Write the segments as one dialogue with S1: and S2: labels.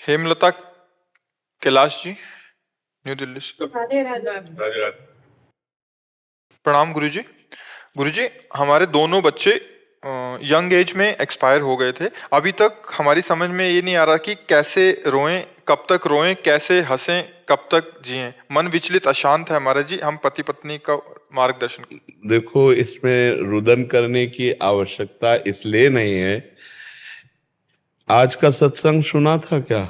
S1: Hemlata Kailash ji, new Delhi से।
S2: राधे राधे।
S1: प्रणाम गुरुजी। गुरुजी, हमारे दोनों बच्चे यंग एज में एक्सपायर हो गए थे। अभी तक हमारी समझ में ये नहीं आ रहा कि कैसे रोएं, कब तक रोएं, कैसे हंसें, कब तक जिएं। मन विचलित अशांत है हमारा जी। हम पति पत्नी का मार्गदर्शन।
S3: देखो, इसमें रुदन करने की आवश्यकता इसलिए नहीं है। आज का सत्संग सुना था क्या?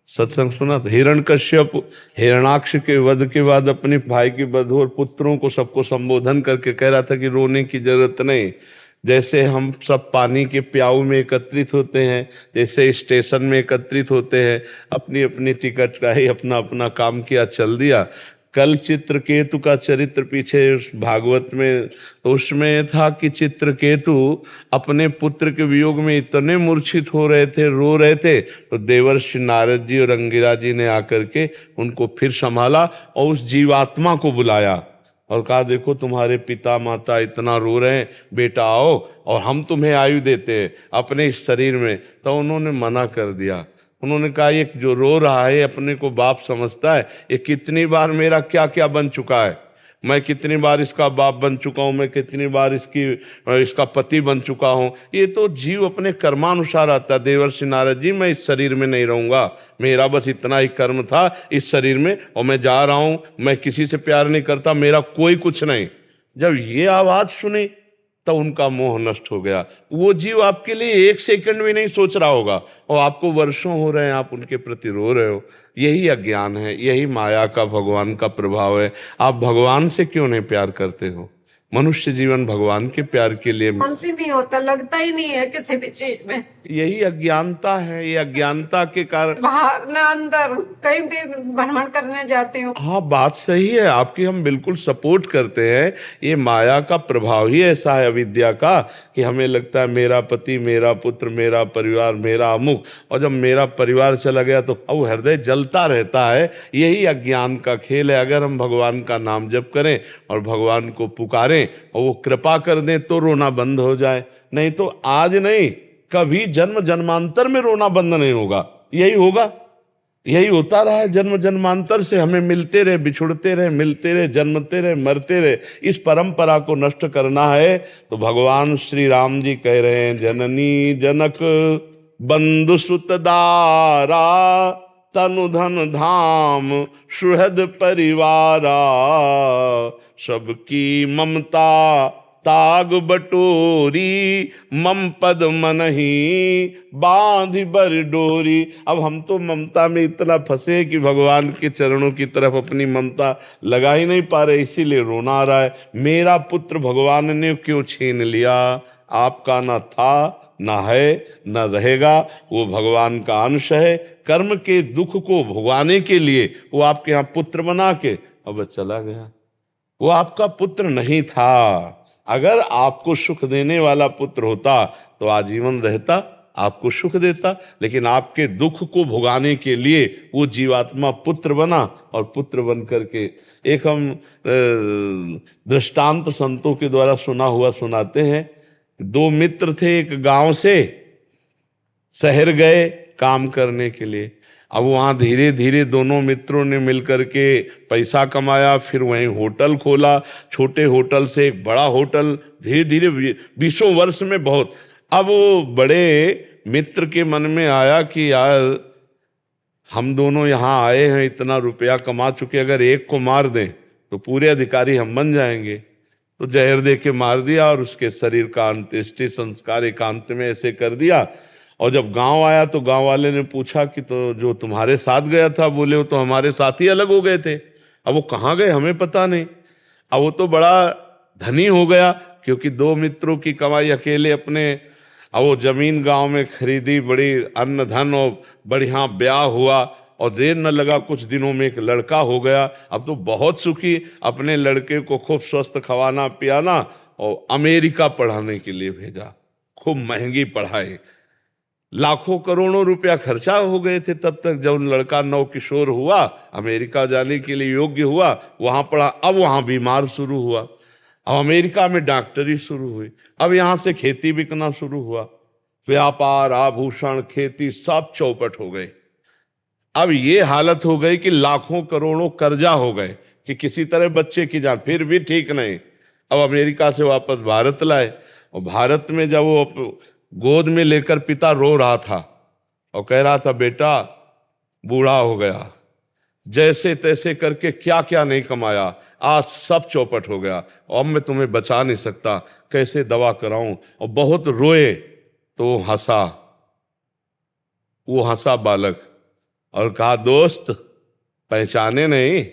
S3: सत्संग सुना था। हिरण्यकश्यप हिरणाक्ष के वध के बाद अपने भाई के वध और पुत्रों को सबको संबोधन करके कह रहा था कि रोने की जरूरत नहीं। जैसे हम सब पानी के प्याऊ में एकत्रित होते हैं, जैसे स्टेशन में एकत्रित होते हैं, अपनी अपनी टिकट का ही अपना अपना काम किया, चल दिया। कल चित्रकेतु का चरित्र पीछे भागवत में, तो उसमें था कि चित्रकेतु अपने पुत्र के वियोग में इतने मूर्छित हो रहे थे, रो रहे थे, तो देवर्षि नारद जी और अंगिरा जी ने आकर के उनको फिर संभाला और उस जीवात्मा को बुलाया और कहा, देखो तुम्हारे पिता माता इतना रो रहे हैं, बेटा आओ और हम तुम्हें आयु देते हैं अपने इस शरीर में। तो उन्होंने मना कर दिया। उन्होंने कहा, ये जो रो रहा है अपने को बाप समझता है, ये कितनी बार मेरा क्या क्या बन चुका है, मैं कितनी बार इसका बाप बन चुका हूँ, मैं कितनी बार इसका पति बन चुका हूँ। ये तो जीव अपने कर्मानुसार आता है। देवर्षि नारद जी, मैं इस शरीर में नहीं रहूँगा, मेरा बस इतना ही कर्म था इस शरीर में और मैं जा रहा हूँ, मैं किसी से प्यार नहीं करता, मेरा कोई कुछ नहीं। जब ये आवाज़ सुनी तो उनका मोह नष्ट हो गया। वो जीव आपके लिए एक सेकंड भी नहीं सोच रहा होगा और आपको वर्षों हो रहे हैं आप उनके प्रति रो रहे हो। यही अज्ञान है, यही माया का भगवान का प्रभाव है। आप भगवान से क्यों नहीं प्यार करते हो? मनुष्य जीवन भगवान के प्यार के लिए
S2: शांति नहीं होता, लगता ही नहीं है किसी भी चीज में।
S3: यही अज्ञानता है। ये अज्ञानता के कारण
S2: बाहर न अंदर कहीं भी भ्रमण करने जाती हूँ।
S3: हाँ, बात सही है आपकी, हम बिल्कुल सपोर्ट करते हैं। ये माया का प्रभाव ही ऐसा है, अविद्या का, कि हमें लगता है मेरा पति, मेरा पुत्र, मेरा परिवार, मेरा अमुक, और जब मेरा परिवार चला गया तो अब हृदय जलता रहता है। यही अज्ञान का खेल है। अगर हम भगवान का नाम जप करें और भगवान को पुकारें और वो कृपा कर दें तो रोना बंद हो जाए। नहीं तो आज नहीं, कभी जन्म जन्मांतर में रोना बंद नहीं होगा। यही होगा, यही होता रहा है। जन्म जन्मांतर से हमें मिलते रहे, बिछुड़ते रहे, मिलते रहे, जन्मते रहे, मरते रहे। इस परंपरा को नष्ट करना है तो भगवान श्री राम जी कह रहे हैं, जननी जनक बंधु सुत दारा तनु धन धाम सुहृद परिवारा सबकी ममता ताग बटोरी मम पद मनहि बांध बर डोरी। अब हम तो ममता में इतना फंसे कि भगवान के चरणों की तरफ अपनी ममता लगा ही नहीं पा रहे, इसीलिए रोना आ रहा है। मेरा पुत्र भगवान ने क्यों छीन लिया? आपका ना था, ना है, ना रहेगा। वो भगवान का अंश है। कर्म के दुख को भुगवाने के लिए वो आपके यहाँ पुत्र बना के अब चला गया। वो आपका पुत्र नहीं था। अगर आपको सुख देने वाला पुत्र होता तो आजीवन रहता, आपको सुख देता। लेकिन आपके दुख को भुगाने के लिए वो जीवात्मा पुत्र बना और पुत्र बन करके एक हम दृष्टांत संतों के द्वारा सुना हुआ सुनाते हैं। दो मित्र थे, एक गांव से शहर गए काम करने के लिए। अब वहाँ धीरे धीरे दोनों मित्रों ने मिलकर के पैसा कमाया, फिर वहीं होटल खोला। छोटे होटल से एक बड़ा होटल, धीरे धीरे 20 वर्ष में बहुत। अब वो बड़े मित्र के मन में आया कि यार हम दोनों यहाँ आए हैं, इतना रुपया कमा चुके, अगर एक को मार दें तो पूरे अधिकारी हम बन जाएंगे। तो जहर दे के मार दिया और उसके शरीर का अंत्येष्टि संस्कार एकांत में ऐसे कर दिया। और जब गांव आया तो गांव वाले ने पूछा कि तो जो तुम्हारे साथ गया था, बोले वो तो हमारे साथ ही अलग हो गए थे। अब वो कहाँ गए हमें पता नहीं। अब वो तो बड़ा धनी हो गया क्योंकि दो मित्रों की कमाई अकेले अपने। अब वो जमीन गांव में खरीदी, बड़ी अन्न धन और बढ़िया ब्याह हुआ और देर न लगा कुछ दिनों में एक लड़का हो गया। अब तो बहुत सुखी, अपने लड़के को खूब स्वस्थ खवाना पियाना और अमेरिका पढ़ाने के लिए भेजा। खूब महंगी पढ़ाई, लाखों करोड़ों रुपया खर्चा हो गए थे तब तक। जब लड़का नव किशोर हुआ, अमेरिका जाने के लिए योग्य हुआ, वहाँ पढ़ा। अब वहाँ बीमार शुरू हुआ, अब अमेरिका में डॉक्टरी शुरू हुई, अब यहाँ से खेती बिकना शुरू हुआ। व्यापार, आभूषण, खेती सब चौपट हो गए। अब ये हालत हो गई कि लाखों करोड़ों कर्जा हो गए कि किसी तरह बच्चे की जान, फिर भी ठीक नहीं। अब अमेरिका से वापस भारत लाए, और भारत में जब वो गोद में लेकर पिता रो रहा था और कह रहा था बेटा बूढ़ा हो गया, जैसे तैसे करके क्या क्या नहीं कमाया, आज सब चौपट हो गया, अब मैं तुम्हें बचा नहीं सकता, कैसे दवा कराऊं। और बहुत रोए तो वो हंसा बालक और कहा दोस्त पहचाने नहीं,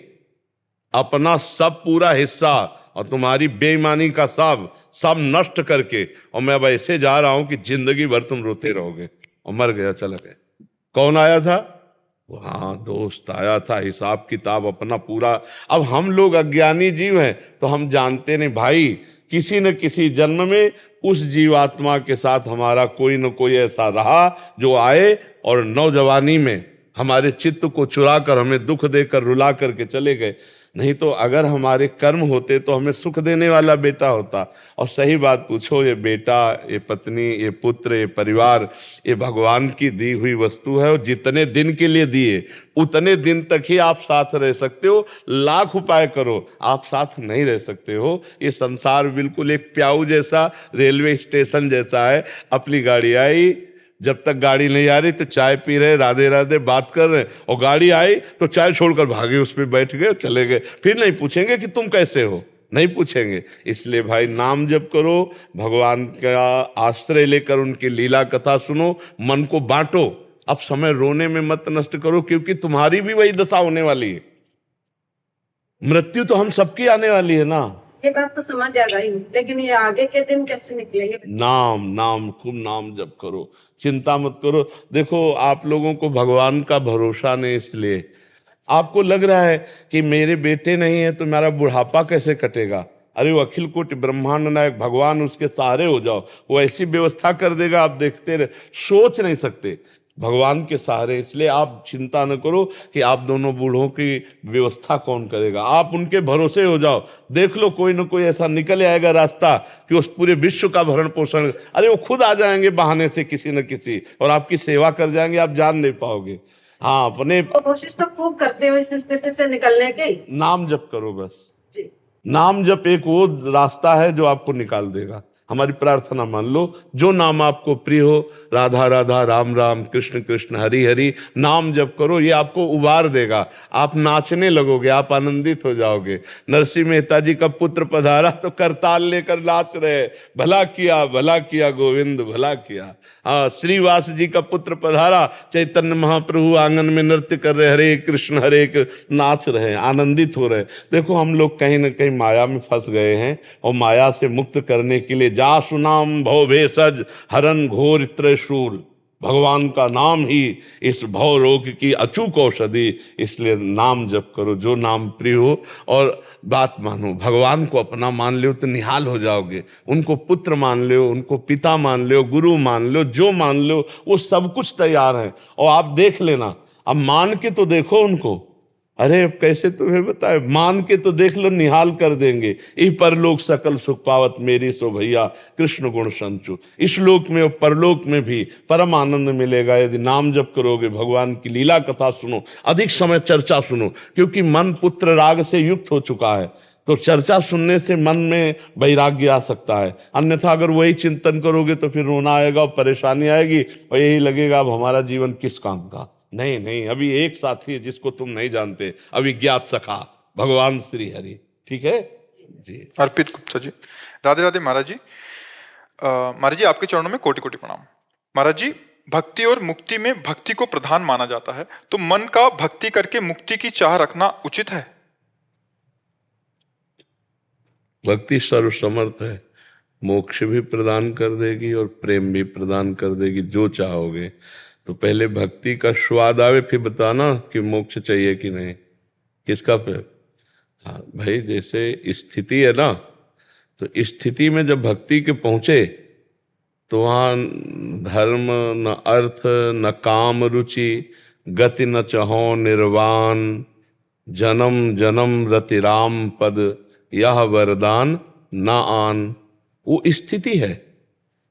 S3: अपना सब पूरा हिस्सा और तुम्हारी बेईमानी का सब नष्ट करके, और मैं अब ऐसे जा रहा हूं कि जिंदगी भर तुम रोते रहोगे। और मर गया, चला गया। कौन आया था? हाँ, दोस्त आया था, हिसाब किताब अपना पूरा। अब हम लोग अज्ञानी जीव हैं तो हम जानते नहीं भाई, किसी न किसी जन्म में उस जीवात्मा के साथ हमारा कोई न कोई ऐसा रहा जो आए और नौजवानी में हमारे चित्त को चुरा कर हमें दुख देकर रुला करके चले गए। नहीं तो अगर हमारे कर्म होते तो हमें सुख देने वाला बेटा होता। और सही बात पूछो, ये बेटा, ये पत्नी, ये पुत्र, ये परिवार, ये भगवान की दी हुई वस्तु है, और जितने दिन के लिए दिए उतने दिन तक ही आप साथ रह सकते हो। लाख उपाय करो, आप साथ नहीं रह सकते हो। ये संसार बिल्कुल एक प्याऊ जैसा, रेलवे स्टेशन जैसा है। अपनी गाड़ी आई, जब तक गाड़ी नहीं आ रही तो चाय पी रहे, राधे राधे बात कर रहे, और गाड़ी आई तो चाय छोड़कर भागे, उस पर बैठ गए, चले गए। फिर नहीं पूछेंगे कि तुम कैसे हो, नहीं पूछेंगे। इसलिए भाई नाम जप करो, भगवान का आश्रय लेकर उनकी लीला कथा सुनो, मन को बांटो। अब समय रोने में मत नष्ट करो, क्योंकि तुम्हारी भी वही दशा होने वाली है। मृत्यु तो हम सबकी आने वाली है ना।
S2: ये बात तो समझ आ गई, लेकिन ये आगे के दिन कैसे निकलेंगे?
S3: नाम खूब नाम जप करो, चिंता मत करो। देखो आप लोगों को भगवान का भरोसा नहीं, इसलिए आपको लग रहा है कि मेरे बेटे नहीं है तो मेरा बुढ़ापा कैसे कटेगा। अरे वो अखिल कोटि ब्रह्मांड नायक भगवान, उसके सहारे हो जाओ, वो ऐसी व्यवस्था कर देगा, आप देखते रहे, सोच नहीं सकते भगवान के सहारे। इसलिए आप चिंता न करो कि आप दोनों बूढ़ों की व्यवस्था कौन करेगा, आप उनके भरोसे हो जाओ। देख लो कोई न कोई ऐसा निकल आएगा रास्ता कि उस पूरे विश्व का भरण पोषण, अरे वो खुद आ जाएंगे बहाने से किसी न किसी, और आपकी सेवा कर जाएंगे, आप जान नहीं पाओगे। हाँ, अपने
S2: कोशिश तो खूब करते हो इस स्थिति से निकलने की।
S3: नाम जप करो बस
S2: जी।
S3: नाम जप एक वो रास्ता है जो आपको निकाल देगा। हमारी प्रार्थना मान लो, जो नाम आपको प्रिय हो, राधा राधा, राम राम, कृष्ण कृष्ण, हरि हरि, नाम जप करो, ये आपको उबार देगा। आप नाचने लगोगे, आप आनंदित हो जाओगे। नरसिंह मेहता जी का पुत्र पधारा तो करताल लेकर नाच रहे, भला किया गोविंद भला किया। हाँ, श्रीवास जी का पुत्र पधारा, चैतन्य महाप्रभु आंगन में नृत्य कर रहे, हरे कृष्ण नाच रहे, आनंदित हो रहे। देखो हम लोग कहीं ना कहीं माया में फंस गए हैं, और माया से मुक्त करने के लिए जा सुनाम भव भेषज हरन घोर त्रिशूल, भगवान का नाम ही इस भव रोग की अचूक औषधि। इसलिए नाम जप करो, जो नाम प्रिय हो, और बात मानो, भगवान को अपना मान लो तो निहाल हो जाओगे। उनको पुत्र मान लो, उनको पिता मान लो, गुरु मान लो, जो मान लो, वो सब कुछ तैयार है। और आप देख लेना, अब मान के तो देखो उनको। अरे अब कैसे तुम्हें बताए, मान के तो देख लो, निहाल कर देंगे। ई परलोक सकल सुख पावत मेरी सो भैया, कृष्ण गुण संचु। इस लोक में और परलोक में भी परम आनंद मिलेगा यदि नाम जप करोगे, भगवान की लीला कथा सुनो, अधिक समय चर्चा सुनो, क्योंकि मन पुत्र राग से युक्त हो चुका है। तो चर्चा सुनने से मन में वैराग्य आ सकता है, अन्यथा अगर वही चिंतन करोगे तो फिर रोना आएगा और परेशानी आएगी, और यही लगेगा अब हमारा जीवन किस काम का। नहीं, अभी एक साथी है जिसको तुम नहीं जानते, अविज्ञात सखा, भगवान श्री हरि। ठीक है जी।
S1: अर्पित गुप्ता जी, राधे राधे महाराज जी। महाराज जी आपके चरणों में कोटि कोटि प्रणाम। महाराज जी, भक्ति और मुक्ति में भक्ति को प्रधान माना जाता है, तो मन का भक्ति करके मुक्ति की चाह रखना उचित है?
S3: भक्ति सर्वसमर्थ है, मोक्ष भी प्रदान कर देगी और प्रेम भी प्रदान कर देगी, जो चाहोगे। तो पहले भक्ति का स्वाद आवे, फिर बताना कि मोक्ष चाहिए कि नहीं, किसका पे। हाँ भाई, जैसे स्थिति है ना, तो स्थिति में जब भक्ति के पहुंचे तो वहाँ धर्म न अर्थ न काम रुचि, गति न चहो निर्वाण, जन्म जन्म रति राम पद, यह वरदान न आन। वो स्थिति है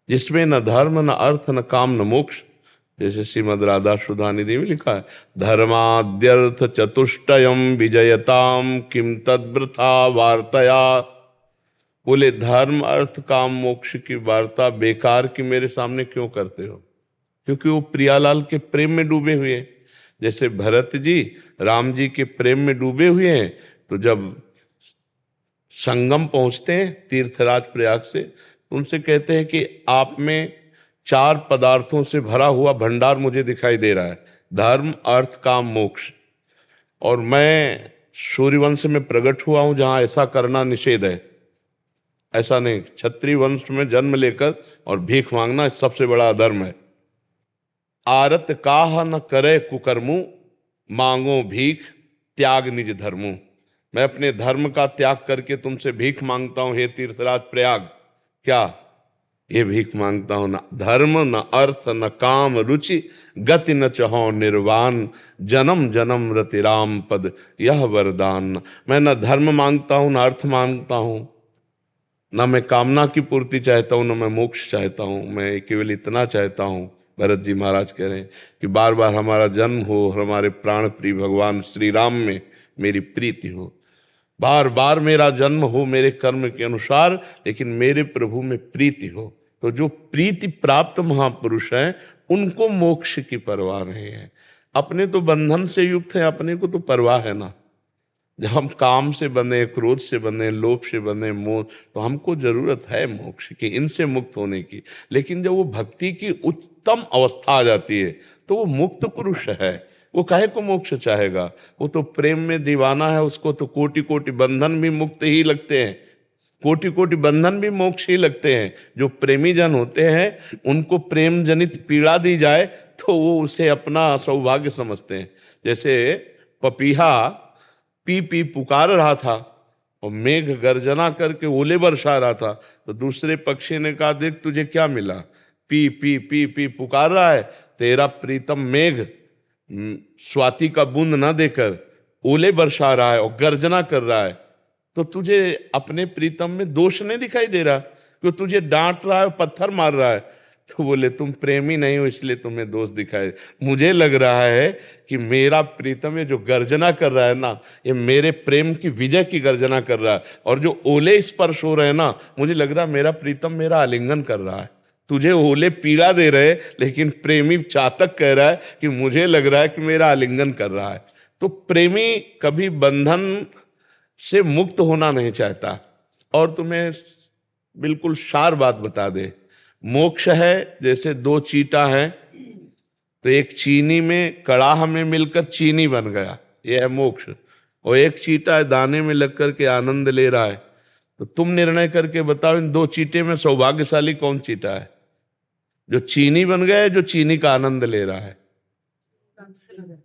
S3: जिसमें न धर्म न अर्थ न काम न मोक्ष, जैसे श्रीमद् राधा सुधानिधि में लिखा है, धर्माद्यर्थ चतुष्टयम विजयताम किम तद्वृथा वार्तया। बोले धर्म अर्थ काम मोक्ष की वार्ता बेकार की मेरे सामने क्यों करते हो? क्योंकि वो प्रियालाल के प्रेम में डूबे हुए हैं। जैसे भरत जी राम जी के प्रेम में डूबे हुए हैं, तो जब संगम पहुंचते हैं तीर्थराज प्रयाग से, तो उनसे कहते हैं कि आप में 4 पदार्थों से भरा हुआ भंडार मुझे दिखाई दे रहा है, धर्म अर्थ काम मोक्ष, और मैं सूर्यवंश में प्रकट हुआ हूं जहां ऐसा करना निषेध है। ऐसा नहीं, क्षत्रिय वंश में जन्म लेकर और भीख मांगना सबसे बड़ा अधर्म है। आरत काह न करे कुकर्मु, मांगो भीख त्याग निज धर्मु। मैं अपने धर्म का त्याग करके तुमसे भीख मांगता हूं हे तीर्थराज प्रयाग। क्या ये भीख मांगता हूं? न धर्म न अर्थ न काम रुचि, गति न चहो निर्वाण, जन्म जन्म रति राम पद यह वरदान। मैं न धर्म मांगता हूं, न अर्थ मांगता हूं, ना मैं कामना की पूर्ति चाहता हूँ, ना मैं मोक्ष चाहता हूँ। मैं केवल इतना चाहता हूँ, भरत जी महाराज कह रहे हैं, कि बार बार हमारा जन्म हो, हमारे प्राण प्रिय भगवान श्री राम में मेरी प्रीति हो, बार बार मेरा जन्म हो मेरे कर्म के अनुसार, लेकिन मेरे प्रभु में प्रीति हो। तो जो प्रीति प्राप्त महापुरुष हैं उनको मोक्ष की परवाह नहीं है। अपने तो बंधन से युक्त हैं, अपने को तो परवाह है ना। जब हम काम से बने, क्रोध से बने, लोभ से बने, मोह, तो हमको जरूरत है मोक्ष की, इनसे मुक्त होने की। लेकिन जब वो भक्ति की उच्चतम अवस्था आ जाती है तो वो मुक्त पुरुष है। वो काहे को मोक्ष चाहेगा? वो तो प्रेम में दीवाना है, उसको तो कोटि कोटि बंधन भी मुक्त ही लगते हैं, कोटि कोटि बंधन भी मोक्ष ही लगते हैं। जो प्रेमी जन होते हैं उनको प्रेम जनित पीड़ा दी जाए तो वो उसे अपना सौभाग्य समझते हैं। जैसे पपीहा पी पी पुकार रहा था और मेघ गर्जना करके ओले बरसा रहा था, तो दूसरे पक्षी ने कहा, देख तुझे क्या मिला, पी पी पी पी पुकार रहा है, तेरा प्रीतम मेघ स्वाति का बूंद ना देकर ओले बरसा रहा है और गर्जना कर रहा है, तो तुझे अपने प्रीतम में दोष नहीं दिखाई दे रहा, क्यों तुझे डांट रहा है, पत्थर मार रहा है। तो बोले तुम प्रेमी नहीं हो इसलिए तुम्हें दोष दिखाए। मुझे लग रहा है कि मेरा प्रीतम ये जो गर्जना कर रहा है ना, ये मेरे प्रेम की विजय की गर्जना कर रहा है, और जो ओले स्पर्श हो रहे हैं ना, मुझे लग रहा है मेरा प्रीतम मेरा आलिंगन कर रहा है। तुझे ओले पीड़ा दे रहे, लेकिन प्रेमी चातक कह रहा है कि मुझे लग रहा है कि मेरा आलिंगन कर रहा है। तो प्रेमी कभी बंधन से मुक्त होना नहीं चाहता। और तुम्हें बिल्कुल सार बात बता दे, मोक्ष है जैसे 2 चींटा हैं, तो एक चीनी में कड़ाह में मिलकर चीनी बन गया, ये है मोक्ष। और एक चींटा दाने में लग करके आनंद ले रहा है। तो तुम निर्णय करके बताओ, इन 2 चींटे में सौभाग्यशाली कौन चींटा है? जो चीनी बन गया है, जो चीनी का आनंद ले रहा है।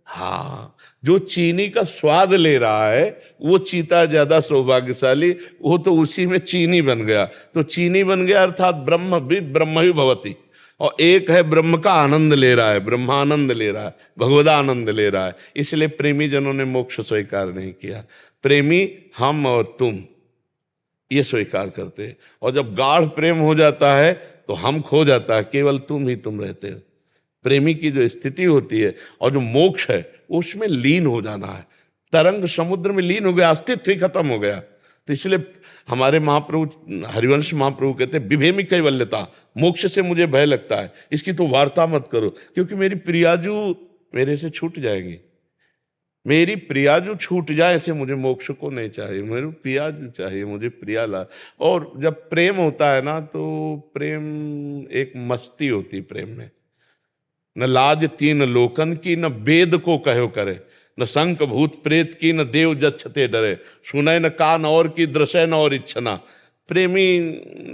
S3: हाँ, जो चीनी का स्वाद ले रहा है वो चीता ज्यादा सौभाग्यशाली, वो तो उसी में चीनी बन गया। तो चीनी बन गया अर्थात ब्रह्मविद ब्रह्म ही भवति, और एक है ब्रह्म का आनंद ले रहा है, ब्रह्मानंद ले रहा है, भगवदानंद ले रहा है। इसलिए प्रेमी जनों ने मोक्ष स्वीकार नहीं किया। प्रेमी हम और तुम ये स्वीकार करते हैं, और जब गाढ़ प्रेम हो जाता है तो हम खो जाता है, केवल तुम ही तुम रहते हो। प्रेमी की जो स्थिति होती है और जो मोक्ष है उसमें लीन हो जाना है। तरंग समुद्र में लीन हो गया, अस्तित्व ही खत्म हो गया। तो इसलिए हमारे महाप्रभु हरिवंश महाप्रभु कहते हैं, विभेमी कैवल्यता, मोक्ष से मुझे भय लगता है, इसकी तो वार्ता मत करो, क्योंकि मेरी प्रियाजू मेरे से छूट जाएगी। मेरी प्रियाजू छूट जाए ऐसे मुझे मोक्ष को नहीं चाहिए, मेरे प्रियाजू चाहिए, मुझे प्रिया ला। और जब प्रेम होता है ना, तो प्रेम एक मस्ती होती है प्रेम में। न लाज तीन लोकन की, न वेद को कहो करे, न शंख भूत प्रेत की, न देव जच्छते डरे, सुनय न कान और की, दृश्य न और इच्छना। प्रेमी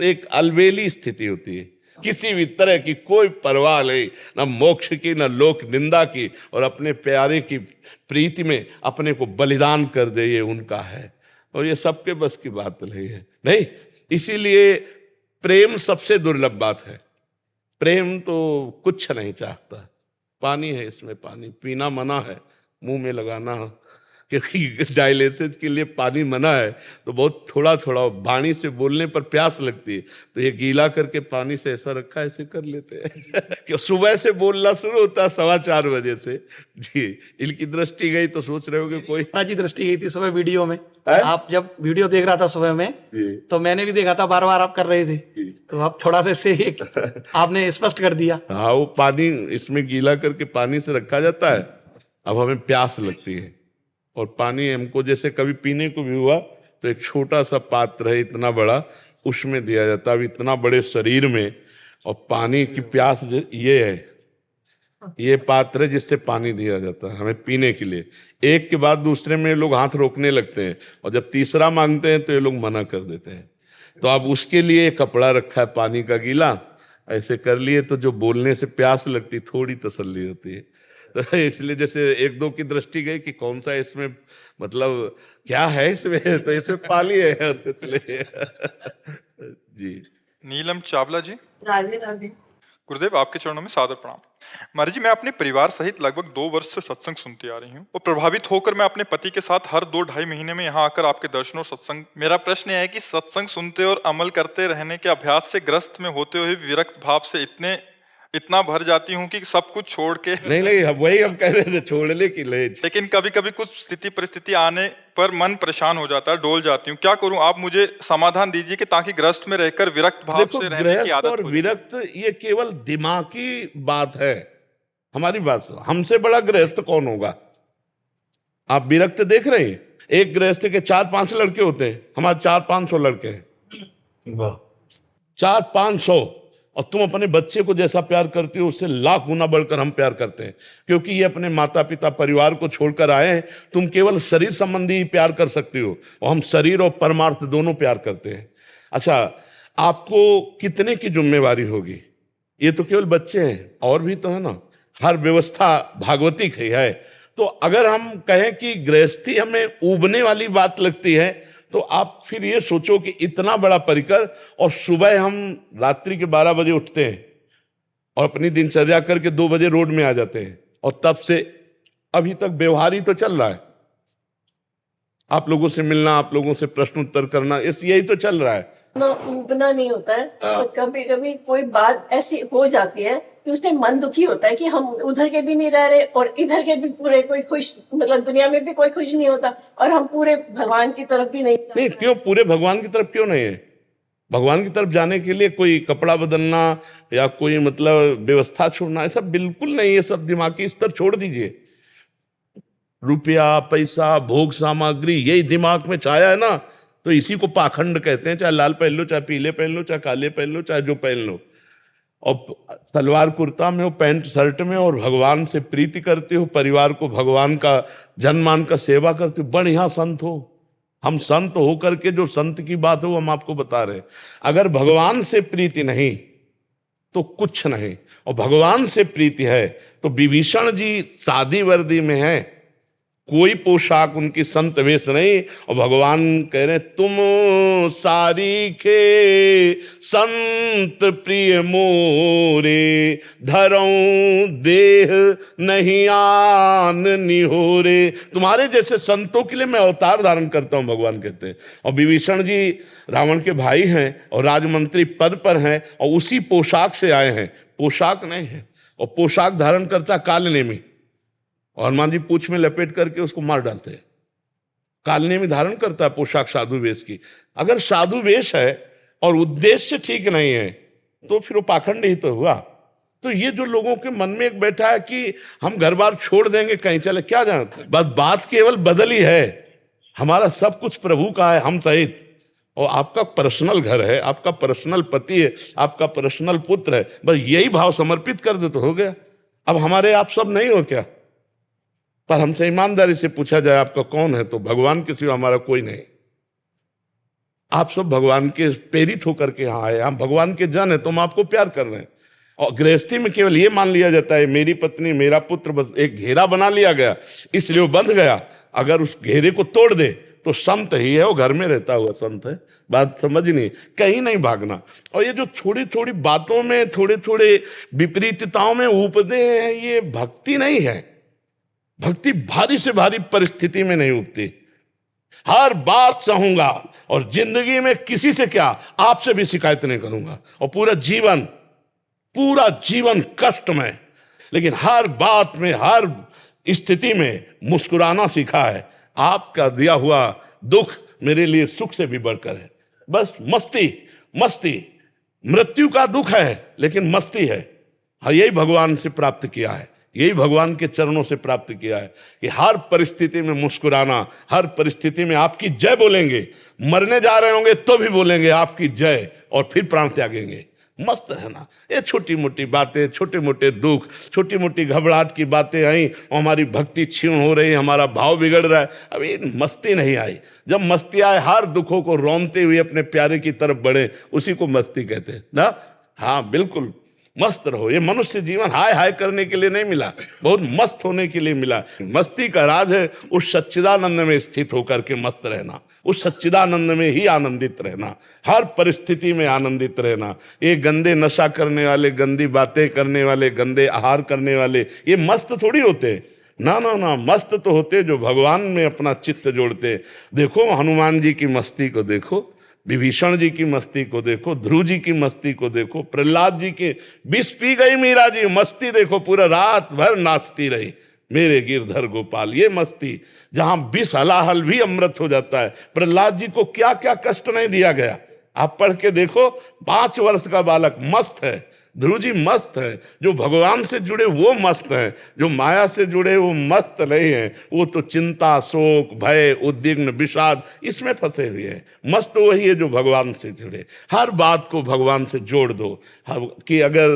S3: एक अलबेली स्थिति होती है, किसी भी तरह की कोई परवाह नहीं, न मोक्ष की न लोक निंदा की, और अपने प्यारे की प्रीति में अपने को बलिदान कर दे, ये उनका है। और ये सबके बस की बात नहीं है, नहीं। इसीलिए प्रेम सबसे दुर्लभ बात है। प्रेम तो कुछ नहीं चाहता, पानी है इसमें, पानी पीना मना है, मुंह में लगाना क्योंकि डायलिसिस के लिए पानी मना है, तो बहुत थोड़ा थोड़ा वाणी से बोलने पर प्यास लगती है, तो ये गीला करके पानी से ऐसा रखा, ऐसे कर लेते हैं कि सुबह से बोलना शुरू होता है 4:15 बजे से। जी, इनकी दृष्टि गई तो सोच रहे हो कि कोई
S4: जी दृष्टि गई थी सुबह वीडियो में। आप जब वीडियो देख रहा था सुबह में, तो मैंने भी देखा था, बार बार आप कर रहे थे, तो आप थोड़ा सा इससे आपने स्पष्ट कर दिया।
S3: हाँ, वो पानी इसमें गीला करके पानी से रखा जाता है। अब हमें प्यास लगती है और पानी हमको जैसे कभी पीने को भी हुआ तो एक छोटा सा पात्र है इतना बड़ा, उसमें दिया जाता है। अब इतना बड़े शरीर में और पानी की प्यास ये है, ये पात्र है जिससे पानी दिया जाता है हमें पीने के लिए। एक के बाद दूसरे में लोग हाथ रोकने लगते हैं और जब तीसरा मांगते हैं तो ये लोग मना कर देते हैं। तो अब उसके लिए कपड़ा रखा है पानी का गीला, ऐसे कर लिए तो जो बोलने से प्यास लगती थोड़ी तसल्ली होती है। तो इसलिए जैसे एक दो की दृष्टि गई कि कौन सा इसमें मतलब क्या है इसमें, तो इसमें पाली है तो चले जी।
S1: नीलम चावला जी,
S2: राधे राधे।
S1: गुरुदेव आपके चरणों में सादर प्रणाम। महाराज जी, मैं अपने परिवार सहित लगभग 2 वर्ष से सत्संग सुनती आ रही हूँ और प्रभावित होकर मैं अपने पति के साथ हर 2-2.5 महीने में यहाँ आकर आपके दर्शन और सत्संग। मेरा प्रश्न यह है कि सत्संग सुनते और अमल करते रहने के अभ्यास से ग्रस्त में होते हुए विरक्त भाव से इतना भर जाती हूँ कि सब कुछ छोड़ के
S3: नहीं, वही हम कह रहे थे, छोड़ने की लेज।
S1: लेकिन कभी कभी कुछ स्थिति परिस्थिति आने पर मन परेशान हो जाता है, डोल जाती हूँ। क्या करूँ, आप मुझे समाधान दीजिए कि ताकि ग्रस्त में रहकर विरक्त भाव से रहने की आदत
S3: और विरक्त ये केवल दिमाग की बात है, हमारी बात सुनो। हमसे बड़ा गृहस्थ कौन होगा? आप विरक्त देख रहे हैं, एक गृहस्थ के 4-5 लड़के होते हैं, हमारे 400-500 लड़के हैं। 400-500। और तुम अपने बच्चे को जैसा प्यार करते हो उससे लाख गुना बढ़कर हम प्यार करते हैं, क्योंकि ये अपने माता पिता परिवार को छोड़कर आए हैं। तुम केवल शरीर संबंधी ही प्यार कर सकते हो और हम शरीर और परमार्थ दोनों प्यार करते हैं। अच्छा, आपको कितने की जिम्मेवारी होगी? ये तो केवल बच्चे हैं, और भी तो है ना, हर व्यवस्था भागवतिक है। तो अगर हम कहें कि गृहस्थी हमें ऊबने वाली बात लगती है, तो आप फिर ये सोचो कि इतना बड़ा परिकर, और सुबह हम रात्रि के 12 बजे उठते हैं और अपनी दिनचर्या करके 2 बजे रोड में आ जाते हैं, और तब से अभी तक व्यवहार ही तो चल रहा है। आप लोगों से मिलना, आप लोगों से प्रश्न उत्तर करना, यही तो चल रहा है।
S5: उबना नहीं होता है, और कभी कभी कोई बात ऐसी हो जाती है कि उसमें मन दुखी होता है कि हम उधर के भी नहीं रह रहे और इधर के भी पूरे कोई खुश, मतलब दुनिया में भी कोई खुश नहीं होता, और हम पूरे भगवान की तरफ भी नहीं।
S3: क्यों पूरे भगवान की तरफ क्यों नहीं है? भगवान की तरफ जाने के लिए कोई कपड़ा बदलना या कोई मतलब व्यवस्था छोड़ना, ऐसा बिल्कुल नहीं। ये सब दिमागी स्तर छोड़ दीजिए। रुपया, पैसा, भोग सामग्री, यही दिमाग में छाया है ना, तो इसी को पाखंड कहते हैं। चाहे लाल पहन लो, चाहे पीले पहन लो, चाहे काले पहन लो, चाहे जो पहन लो, और सलवार कुर्ता में हो, पैंट शर्ट में, और भगवान से प्रीति करते हो, परिवार को भगवान का जनमान का सेवा करते हो, बढ़िया संत हो। हम संत हो करके जो संत की बात हो हम आपको बता रहे। अगर भगवान से प्रीति नहीं तो कुछ नहीं, और भगवान से प्रीति है तो विभीषण जी सादी वर्दी में है, कोई पोशाक उनकी संत वेश नहीं, और भगवान कह रहे तुम सारी के संत प्रिय मोरे, धरऊं देह नहीं आन निहोरे। तुम्हारे जैसे संतों के लिए मैं अवतार धारण करता हूं, भगवान कहते हैं। और विभीषण जी रावण के भाई हैं और राजमंत्री पद पर हैं, और उसी पोशाक से आए हैं, पोशाक नहीं है। और पोशाक धारण करता कालनेमी, और हनुमान जी पूंछ में लपेट करके उसको मार डालते हैं। कालने में धारण करता है पोशाक साधु वेश की। अगर साधु वेश है और उद्देश्य ठीक नहीं है तो फिर वो पाखंड ही तो हुआ। तो ये जो लोगों के मन में एक बैठा है कि हम घर बार छोड़ देंगे कहीं चले, क्या जानते, बस बात केवल बदली है। हमारा सब कुछ प्रभु का है, हम सहित, और आपका पर्सनल घर है, आपका पर्सनल पति है, आपका पर्सनल पुत्र है। बस यही भाव समर्पित कर दे तो हो गया। अब हमारे आप सब नहीं हो क्या? पर हमसे ईमानदारी से पूछा जाए आपका कौन है, तो भगवान के सिवा हमारा कोई नहीं। आप सब भगवान के प्रेरित होकर के यहाँ आए, हम भगवान के जन है, तो हम आपको प्यार कर रहे हैं। और गृहस्थी में केवल ये मान लिया जाता है मेरी पत्नी मेरा पुत्र, बस एक घेरा बना लिया गया इसलिए वो बंध गया। अगर उस घेरे को तोड़ दे तो संत ही है, वो घर में रहता हुआ संत है। बात समझनी, कहीं नहीं भागना। और ये जो थोड़ी थोड़ी बातों में, थोड़े थोड़े विपरीतताओं में उपदे हैं, ये भक्ति नहीं है। भक्ति भारी से भारी परिस्थिति में नहीं उठती। हर बात सहूंगा और जिंदगी में किसी से क्या, आपसे भी शिकायत नहीं करूंगा, और पूरा जीवन कष्ट में, लेकिन हर बात में, हर स्थिति में मुस्कुराना सीखा है। आपका दिया हुआ दुख मेरे लिए सुख से भी बढ़कर है। बस मस्ती मृत्यु का दुख है, लेकिन मस्ती है। हाँ, यही भगवान से प्राप्त किया है, यही भगवान के चरणों से प्राप्त किया है कि हर परिस्थिति में मुस्कुराना, हर परिस्थिति में आपकी जय बोलेंगे। मरने जा रहे होंगे तो भी बोलेंगे आपकी जय, और फिर प्राण त्यागेंगे। मस्त रहना। ये छोटी मोटी बातें, छोटे मोटे दुख, छोटी मोटी घबराहट की बातें आई, हमारी भक्ति क्षीण हो रही, हमारा भाव बिगड़ रहा है। अब ये मस्ती नहीं आई। जब मस्ती आए, हर दुखों को रौंदते हुए अपने प्यारे की तरफ बढ़े, उसी को मस्ती कहते हैं ना। हाँ, बिल्कुल मस्त रहो। ये मनुष्य जीवन हाय हाय करने के लिए नहीं मिला, बहुत मस्त होने के लिए मिला। मस्ती का राज है उस सच्चिदानंद में स्थित होकर के मस्त रहना, उस सच्चिदानंद में ही आनंदित रहना, हर परिस्थिति में आनंदित रहना। ये गंदे नशा करने वाले, गंदी बातें करने वाले, गंदे आहार करने वाले, ये मस्त थोड़ी होते। ना, मस्त तो होते जो भगवान में अपना चित्त जोड़ते। देखो हनुमान जी की मस्ती को देखो, विभीषण जी की मस्ती को देखो, ध्रुव जी की मस्ती को देखो, प्रहलाद जी के विष पी गई मीरा जी, मस्ती देखो, पूरा रात भर नाचती रही मेरे गिरधर गोपाल। ये मस्ती जहां विष हलाहल भी अमृत हो जाता है। प्रहलाद जी को क्या क्या कष्ट नहीं दिया गया, आप पढ़ के देखो। 5 वर्ष का बालक मस्त है, ध्रुव जी मस्त है। जो भगवान से जुड़े वो मस्त हैं, जो माया से जुड़े वो मस्त नहीं हैं। वो तो चिंता, शोक, भय, उद्विग्न, विषाद, इसमें फंसे हुए हैं। मस्त वही है जो भगवान से जुड़े। हर बात को भगवान से जोड़ दो कि अगर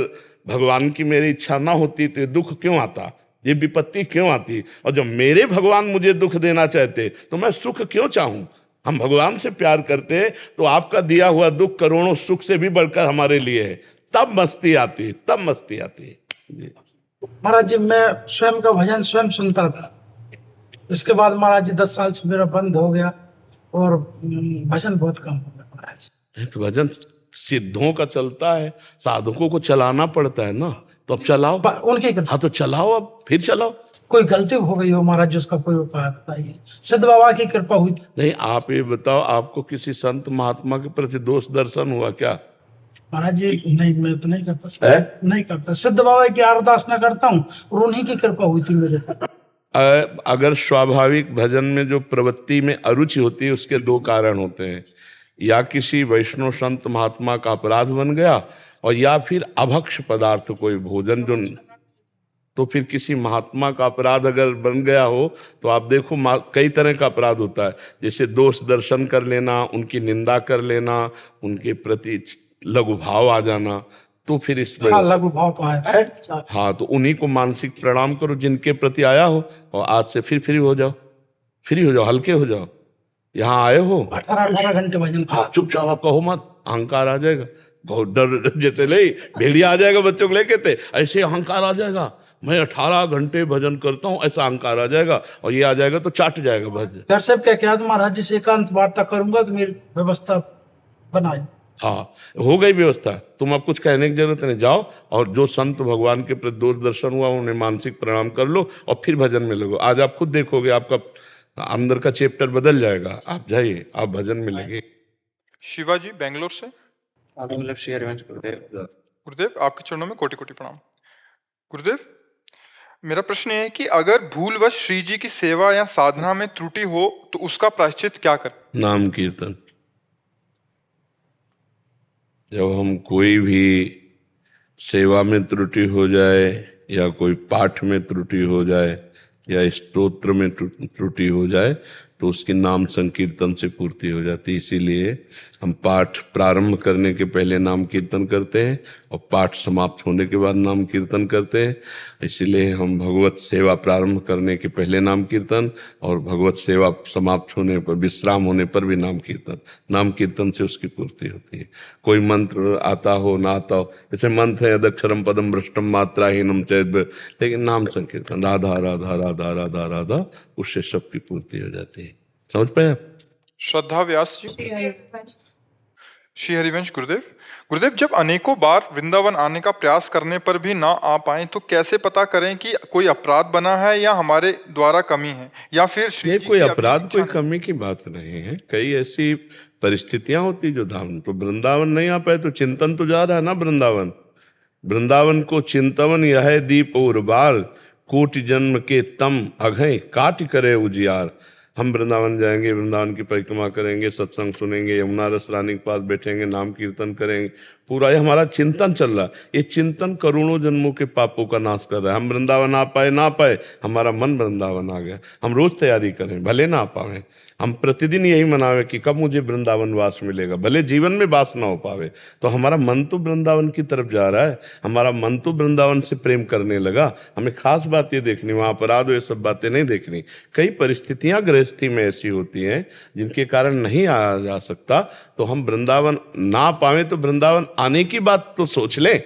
S3: भगवान की मेरी इच्छा ना होती तो दुख क्यों आता, ये विपत्ति क्यों आती, और जब मेरे भगवान मुझे दुख देना चाहते तो मैं सुख क्यों चाहूं। हम भगवान से प्यार करते हैं तो आपका दिया हुआ दुख करोड़ों सुख से भी बढ़कर हमारे लिए है। तब मस्ती आती है जी।
S6: महाराज जी, मैं स्वयं का भजन स्वयं सुनता था। इसके बाद महाराज जी 10 साल से मेरा बंद हो गया और भजन बहुत कम हो गया महाराज।
S3: तो भजन सिद्धों का चलता है, साधकों को चलाना पड़ता है ना, तो अब चलाओ।
S6: उनकी
S3: हाँ तो चलाओ, अब फिर चलाओ।
S6: कोई गलती हो गई हो महाराज जी, उसका कोई उपाय बताइए। सिद्ध बाबा की कृपा हुई थी।
S3: नहीं, आप ये बताओ, आपको किसी संत महात्मा के प्रति दोष दर्शन हुआ क्या?
S6: महाराज जी नहीं, मैं तो नहीं करता, नहीं करता। सिद्ध बाबा की अरदास न करता हूँ और उन्हीं की कृपा हुई थी मेरे पर।
S3: अगर स्वाभाविक भजन में जो प्रवृत्ति में अरुचि होती है, उसके 2 कारण होते हैं। या किसी वैष्णव संत महात्मा का अपराध बन गया, और या फिर अभक्ष पदार्थ कोई भोजन जो, तो फिर किसी महात्मा का अपराध अगर बन गया हो तो आप देखो कई तरह का अपराध होता है। जैसे दोष दर्शन कर लेना, उनकी निंदा कर लेना, उनके प्रति लघु भाव आ जाना, तो फिर इसमें
S6: लघु भाव तो आया।
S3: हाँ, तो उन्हीं को मानसिक प्रणाम करो जिनके प्रति आया हो, और आज से फिर फ्री हो जाओ, हल्के हो जाओ। यहाँ आए हो
S6: 18 घंटे भजन।
S3: हाँ, चुपचाप आप कहो मत, अहंकार आ जाएगा। बहुत डर, जैसे ले भेड़िया आ जाएगा बच्चों को लेके थे, ऐसे अहंकार आ जाएगा। मैं 18 घंटे भजन करता हूँ, ऐसा अहंकार आ जाएगा, और ये आ जाएगा तो चाट जाएगा भजन।
S6: घर से क्या किया, महाराज जी से एकांत वार्ता करूंगा तो मेरी व्यवस्था बनाए।
S3: हाँ, हो गई व्यवस्था, तुम अब कुछ कहने की जरूरत नहीं। जाओ और जो संत भगवान के प्रति दोष दर्शन हुआ उन्हें मानसिक प्रणाम कर लो, और फिर भजन में लगो। आज आप खुद देखोगे, आपका अंदर का चैप्टर बदल जाएगा। आप जाइए, आप भजन में लगे।
S1: शिवाजी बेंगलोर से। गुरुदेव, आपके चरणों में कोटि कोटि प्रणाम। गुरुदेव, मेरा प्रश्न है कि अगर भूलवश श्री जी की सेवा या साधना में त्रुटि हो तो उसका प्रायश्चित क्या करें?
S3: नाम कीर्तन। जब हम कोई भी सेवा में त्रुटि हो जाए, या कोई पाठ में त्रुटि हो जाए, या स्तोत्र में त्रुटि हो जाए, तो उसकी नाम संकीर्तन से पूर्ति हो जाती है। इसीलिए हम पाठ प्रारंभ करने के पहले नाम कीर्तन करते हैं, और पाठ समाप्त होने के बाद नाम कीर्तन करते हैं। इसीलिए हम भगवत सेवा प्रारंभ करने के पहले नाम कीर्तन, और भगवत सेवा समाप्त होने पर, विश्राम होने पर भी नाम कीर्तन। नाम कीर्तन से उसकी पूर्ति होती है। कोई मंत्र आता हो ना आता हो, जैसे मंत्र है अदक्षरम पदम भ्रष्टम मात्राहीनम चैत, लेकिन नाम संकीर्तन राधा राधा राधा राधा राधा, उससे सबकी पूर्ति हो जाती है। समझ पाए आप?
S1: श्रद्धा व्यास जी। श्री हरिवंश गुरुदेव। गुरुदेव, जब अनेकों बार वृंदावन आने का प्रयास करने पर भी ना आ पाए तो कैसे पता करें कि कोई अपराध बना है या हमारे द्वारा कमी है, या फिर श्री
S3: ये
S1: जी
S3: कोई
S1: की अभी
S3: अपराध,
S1: इच्छा
S3: कोई
S1: नहीं?
S3: कमी की बात नहीं है। कई ऐसी परिस्थितियां होती जो धाम, तो वृंदावन नहीं आ पाए तो चिंतन तो जा रहा है ना वृंदावन। वृंदावन को चिंतवन यह दीप और बार, कोटि जन्म के तम अघय काट करे उजियार। हम वृंदावन जाएंगे, वृंदावन की परिक्रमा करेंगे, सत्संग सुनेंगे, यमुना रस रानी के पास बैठेंगे, नाम कीर्तन करेंगे, पूरा ये हमारा चिंतन चल रहा है। ये चिंतन करोड़ों जन्मों के पापों का नाश कर रहा है। हम वृंदावन आ पाए ना पाए, हमारा मन वृंदावन आ गया। हम रोज तैयारी करें, भले ना आ पाए, हम प्रतिदिन यही मनावे कि कब मुझे वृंदावन वास मिलेगा, भले जीवन में वास ना हो पावे, तो हमारा मन तो वृंदावन की तरफ जा रहा है, हमारा मन तो वृंदावन से प्रेम करने लगा। हमें खास बात ये देखनी, वहाँ अपराध ये सब बातें नहीं देखनी। कई परिस्थितियां गृहस्थी में ऐसी होती हैं जिनके कारण नहीं आया जा सकता, तो हम वृंदावन ना पावे तो वृंदावन आने की बात तो सोच लें।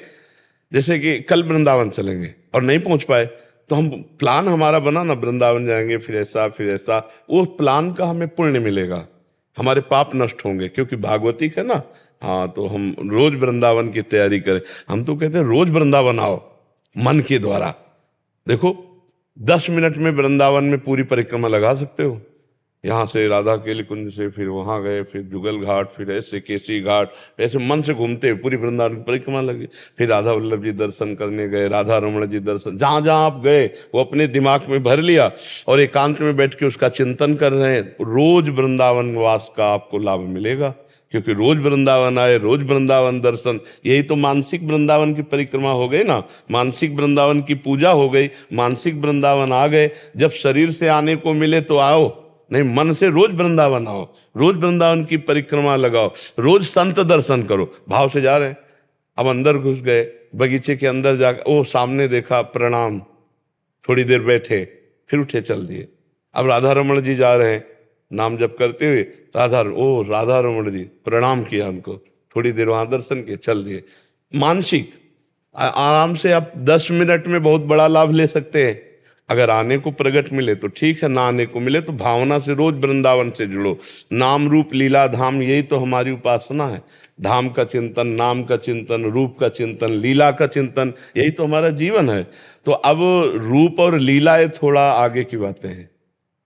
S3: जैसे कि कल वृंदावन चलेंगे और नहीं पहुंच पाए, तो हम प्लान हमारा बना ना, वृंदावन जाएंगे, फिर ऐसा फिर ऐसा, वो प्लान का हमें पुण्य मिलेगा, हमारे पाप नष्ट होंगे, क्योंकि भागवतिक है ना। हाँ, तो हम रोज वृंदावन की तैयारी करें। हम तो कहते हैं रोज वृंदावन आओ मन के द्वारा। देखो 10 मिनट में वृंदावन में पूरी परिक्रमा लगा सकते हो। यहाँ से राधा केली कुंज से फिर वहाँ गए, फिर जुगल घाट, फिर ऐसे केसी घाट, ऐसे मन से घूमते पूरी वृंदावन की परिक्रमा लगी। फिर राधा वल्लभ जी दर्शन करने गए, राधा रमण जी दर्शन, जहाँ जहाँ आप गए वो अपने दिमाग में भर लिया और एकांत में बैठ के उसका चिंतन कर रहे हैं। रोज वृंदावन वास का आपको लाभ मिलेगा, क्योंकि रोज वृंदावन आए, रोज वृंदावन दर्शन, यही तो मानसिक वृंदावन की परिक्रमा हो गई ना, मानसिक वृंदावन की पूजा हो गई। मानसिक वृंदावन आ गए, जब शरीर से आने को मिले तो आओ, नहीं मन से रोज वृंदावन आओ, रोज वृंदावन की परिक्रमा लगाओ, रोज संत दर्शन करो। भाव से जा रहे हैं, अब अंदर घुस गए, बगीचे के अंदर जाकर ओ सामने देखा, प्रणाम, थोड़ी देर बैठे, फिर उठे चल दिए। अब राधा रमण जी जा रहे हैं, नाम जप करते हुए राधा रमण जी, प्रणाम किया उनको, थोड़ी देर वहां दर्शन किए, चल दिए। मानसिक आराम से आप 10 मिनट में बहुत बड़ा लाभ ले सकते हैं। अगर आने को प्रगट मिले तो ठीक है, ना आने को मिले तो भावना से रोज वृंदावन से जुड़ो। नाम रूप लीला धाम, यही तो हमारी उपासना है। धाम का चिंतन, नाम का चिंतन, रूप का चिंतन, लीला का चिंतन, यही तो हमारा जीवन है। तो अब रूप और लीला ये थोड़ा आगे की बातें हैं।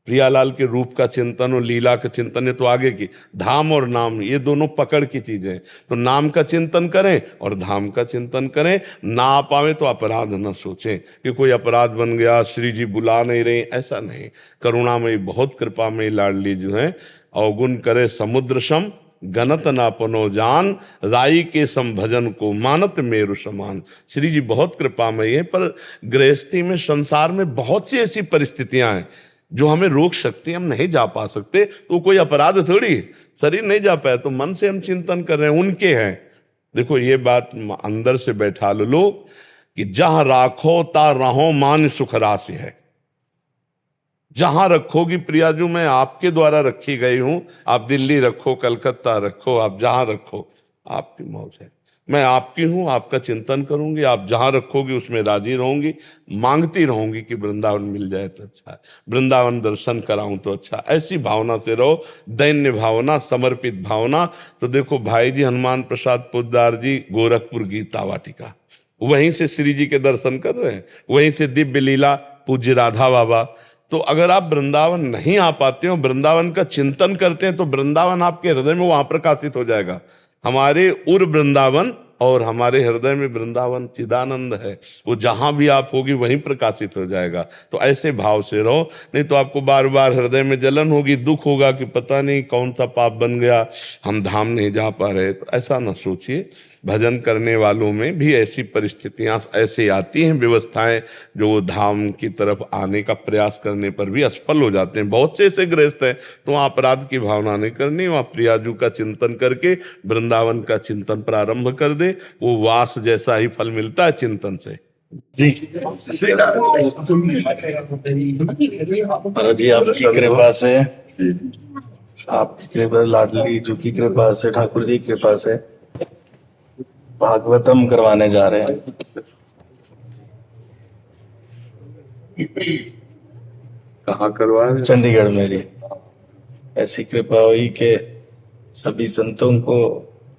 S3: प्रियालाल के रूप का चिंतन और लीला का चिंतन है तो आगे की। धाम और नाम ये दोनों पकड़ की चीजें, तो नाम का चिंतन करें और धाम का चिंतन करें। ना आ पावे तो अपराध न सोचें कि कोई अपराध बन गया, श्री जी बुला नहीं रहे, ऐसा नहीं। करुणामयी, बहुत कृपामयी लाडली जो है, अवगुण करे समुद्र सम, गणत नापनो जान, राई के सम भजन को मानत मेरु समान। श्री जी बहुत कृपामयी है, पर गृहस्थी में, संसार में बहुत सी ऐसी परिस्थितियां हैं जो हमें रोक सकती है, हम नहीं जा पा सकते, तो कोई अपराध थोड़ी। शरीर नहीं जा पाया तो मन से हम चिंतन कर रहे हैं, उनके हैं। देखो ये बात अंदर से बैठा लो कि जहां राखो ता रहो मान सुख राशि है। जहां रखोगी प्रियाजू, मैं आपके द्वारा रखी गई हूं, आप दिल्ली रखो, कलकत्ता रखो, आप जहां रखो, आपकी मौज है। मैं आपकी हूं, आपका चिंतन करूंगी, आप जहां रखोगी उसमें राजी रहूंगी, मांगती रहूंगी कि वृंदावन मिल जाए तो अच्छा है, वृंदावन दर्शन कराऊं तो अच्छा। ऐसी भावना से रहो, दैन्य भावना, समर्पित भावना। तो देखो भाई जी हनुमान प्रसाद पोद्दार जी, गोरखपुर गीता वाटिका, वहीं से श्री जी के दर्शन कर रहे हैं, वहीं से दिव्य लीला पूज्य राधा बाबा। तो अगर आप वृंदावन नहीं आ पाते हो, वृंदावन का चिंतन करते हैं, तो वृंदावन आपके हृदय में वहां प्रकाशित हो जाएगा। हमारे उर वृंदावन और हमारे हृदय में वृंदावन चिदानंद है, वो जहां भी आप होगी वहीं प्रकाशित हो जाएगा। तो ऐसे भाव से रहो, नहीं तो आपको बार बार हृदय में जलन होगी, दुख होगा कि पता नहीं कौन सा पाप बन गया, हम धाम नहीं जा पा रहे। तो ऐसा ना सोचिए। भजन करने वालों में भी ऐसी परिस्थितियां ऐसे आती हैं, व्यवस्थाएं, जो धाम की तरफ आने का प्रयास करने पर भी असफल हो जाते हैं। बहुत से ऐसे गृहस्थ हैं, तो वहाँ अपराध की भावना नहीं करनी, वहाँ प्रियाजू का चिंतन करके वृंदावन का चिंतन प्रारंभ कर दे, वो वास जैसा ही फल मिलता है चिंतन से।
S7: जी जी, आपकी कृपा से, आपकी कृपा, लाडली जी की कृपा से, ठाकुर जी की कृपा से भागवतम करवाने जा रहे हैं।
S3: कहाँ करवा रहे हैं?
S7: चंडीगढ़ में। जी ऐसी कृपा हुई कि सभी संतों को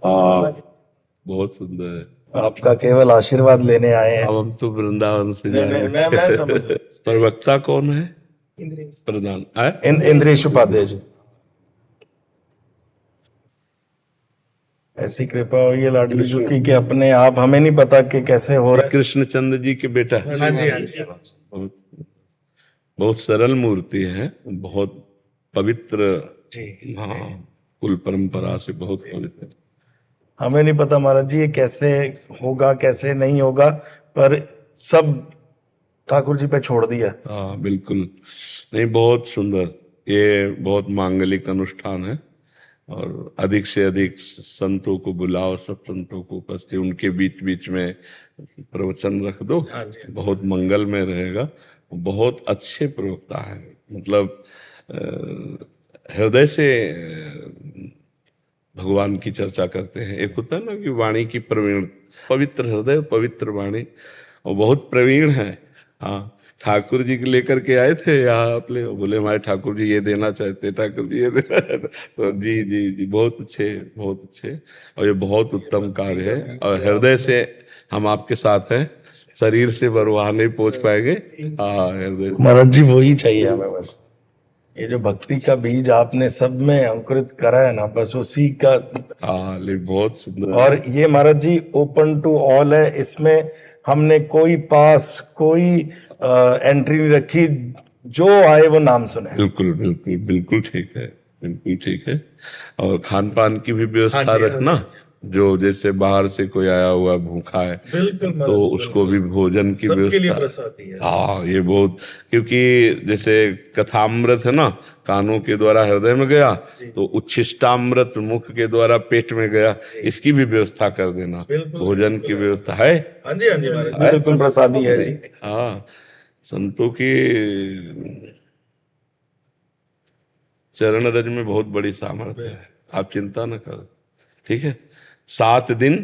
S3: बहुत सुंदर है।
S7: आपका केवल आशीर्वाद लेने आए हैं।
S3: अब हम तो वृंदावन से जा रहे हैं।
S7: मैं समझ रहा हूं।
S3: प्रवक्ता कौन है? प्रधान है?
S7: इंद्रेश उपाध्याय जी। ऐसी कृपा हुई है लाडली जी की कि अपने आप हमें नहीं पता कि कैसे हो रहा है।
S3: कृष्णचंद्र जी के बेटा है।
S7: हाँ जी, हाँ जी।
S3: बहुत, बहुत सरल मूर्ति है, बहुत पवित्र।
S7: जी।
S3: हाँ, कुल परंपरा से बहुत पवित्र।
S7: हमें नहीं पता महाराज जी ये कैसे होगा कैसे नहीं होगा, पर सब ठाकुर जी पे छोड़ दिया।
S3: हाँ बिल्कुल, नहीं बहुत सुंदर। ये बहुत मांगलिक अनुष्ठान है और अधिक से अधिक संतों को बुलाओ, सब संतों को उपस्थित, उनके बीच बीच में प्रवचन रख दो, बहुत मंगल में रहेगा। बहुत अच्छे प्रवक्ता है, मतलब हृदय से भगवान की चर्चा करते हैं। एक होता है ना कि वाणी की प्रवीण, पवित्र हृदय पवित्र वाणी, और बहुत प्रवीण है। हाँ, ठाकुर जी के लेकर के आए थे यहाँ अपने, बोले हमारे ठाकुर जी ये देना चाहते, ठाकुर जी ये देना चाहते। तो जी जी जी, बहुत अच्छे बहुत अच्छे, और ये बहुत उत्तम कार्य है। और हृदय से हम आपके साथ हैं, शरीर से वहाँ नहीं पहुंच पाएंगे। हाँ हृदय।
S7: महाराज जी वही चाहिए हमें बस। ये जो भक्ति का बीज आपने सब में अंकुरित करा है ना, बस उसी का।
S3: हाँ लेकिन बहुत सुंदर।
S7: और ये महाराज जी ओपन टू ऑल है, इसमें हमने कोई पास कोई एंट्री नहीं रखी, जो आए वो नाम सुने।
S3: बिल्कुल बिल्कुल बिल्कुल ठीक है, बिल्कुल ठीक है। और खान पान की भी व्यवस्था रखना, जो जैसे बाहर से कोई आया हुआ भूखा है
S7: बिल्कुल
S3: तो उसको भी भोजन की
S7: सबके लिए
S3: व्यवस्था।
S7: प्रसादी है।
S3: हाँ ये बहुत, क्योंकि जैसे कथामृत है ना, कानों के द्वारा हृदय में गया, तो उच्छिष्टामृत मुख के द्वारा पेट में गया, इसकी भी व्यवस्था कर देना। भोजन की व्यवस्था है।
S7: हाँ जी, हाँ जी महाराज जी, बिल्कुल प्रसादी है जी।
S3: हाँ, संतों की चरण रज में बहुत बड़ी सामर्थ्य है, आप चिंता न करो। ठीक है, 7 दिन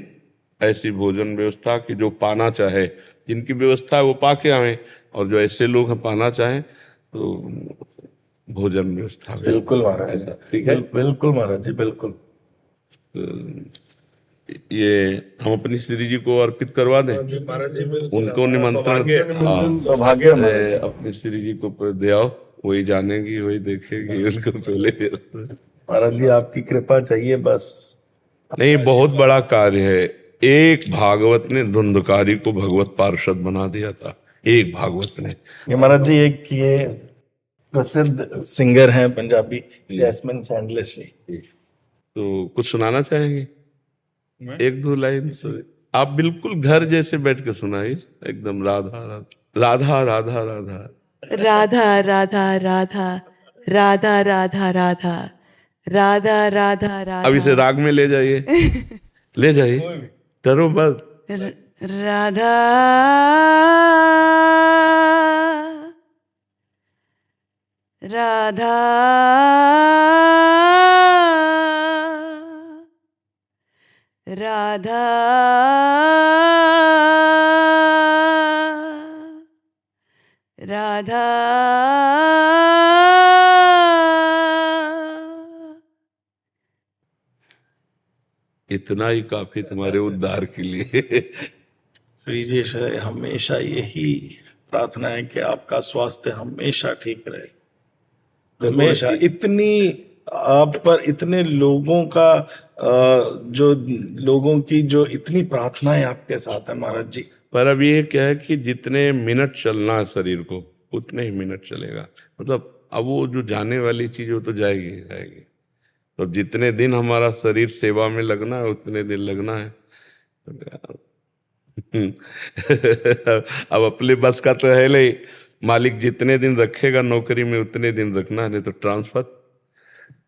S3: ऐसी भोजन व्यवस्था कि जो पाना चाहे, जिनकी व्यवस्था है वो पा के आए, और जो ऐसे लोग हैं पाना चाहें तो भोजन व्यवस्था भी।
S7: बिल्कुल महाराज,
S3: ठीक है।
S7: बिल्कुल महाराज जी, बिल्कुल।
S3: ये हम अपनी श्री जी को अर्पित करवा दें,
S7: महाराज जी
S3: उनको निमंत्रण। हाँ,
S7: सौभाग्य
S3: अपनी श्री जी को दे आओ, वही जानेगी वही देखेगी, उनको पहले
S7: महाराज जी आपकी कृपा चाहिए बस।
S3: नहीं, बहुत बड़ा कार्य है। एक भागवत ने धुंधकारी को भगवत पार्षद बना दिया था, एक भागवत ने।
S7: ये महाराज जी एक ये प्रसिद्ध सिंगर हैं पंजाबी, जैस्मिन सैंडलेस जी।
S3: तो कुछ सुनाना चाहेंगे? 1-2 लाइन आप बिल्कुल घर जैसे बैठ के सुनाइए, एकदम राधा राधा राधा राधा
S8: राधा राधा राधा राधा राधा राधा राधा राधा राधा।
S3: अब इसे राग में ले जाइए, ले जाइए, डरो मत।
S8: राधा राधा राधा राधा
S3: इतना ही काफी तुम्हारे उद्धार के लिए।
S7: श्री जी से हमेशा यही प्रार्थना है कि आपका स्वास्थ्य हमेशा ठीक रहे, हमेशा। इतनी आप पर इतने लोगों का जो लोगों की जो इतनी प्रार्थनाएं आपके साथ है महाराज जी।
S3: पर अब ये क्या है कि जितने मिनट चलना है शरीर को, उतने ही मिनट चलेगा। मतलब अब वो जो जाने वाली चीज वो तो जाएगी ही जाएगी। तो जितने दिन हमारा शरीर सेवा में लगना है उतने दिन लगना है। अब अपने बस का तो है नहीं, मालिक जितने दिन रखेगा नौकरी में उतने दिन रखना है, नहीं तो ट्रांसफर।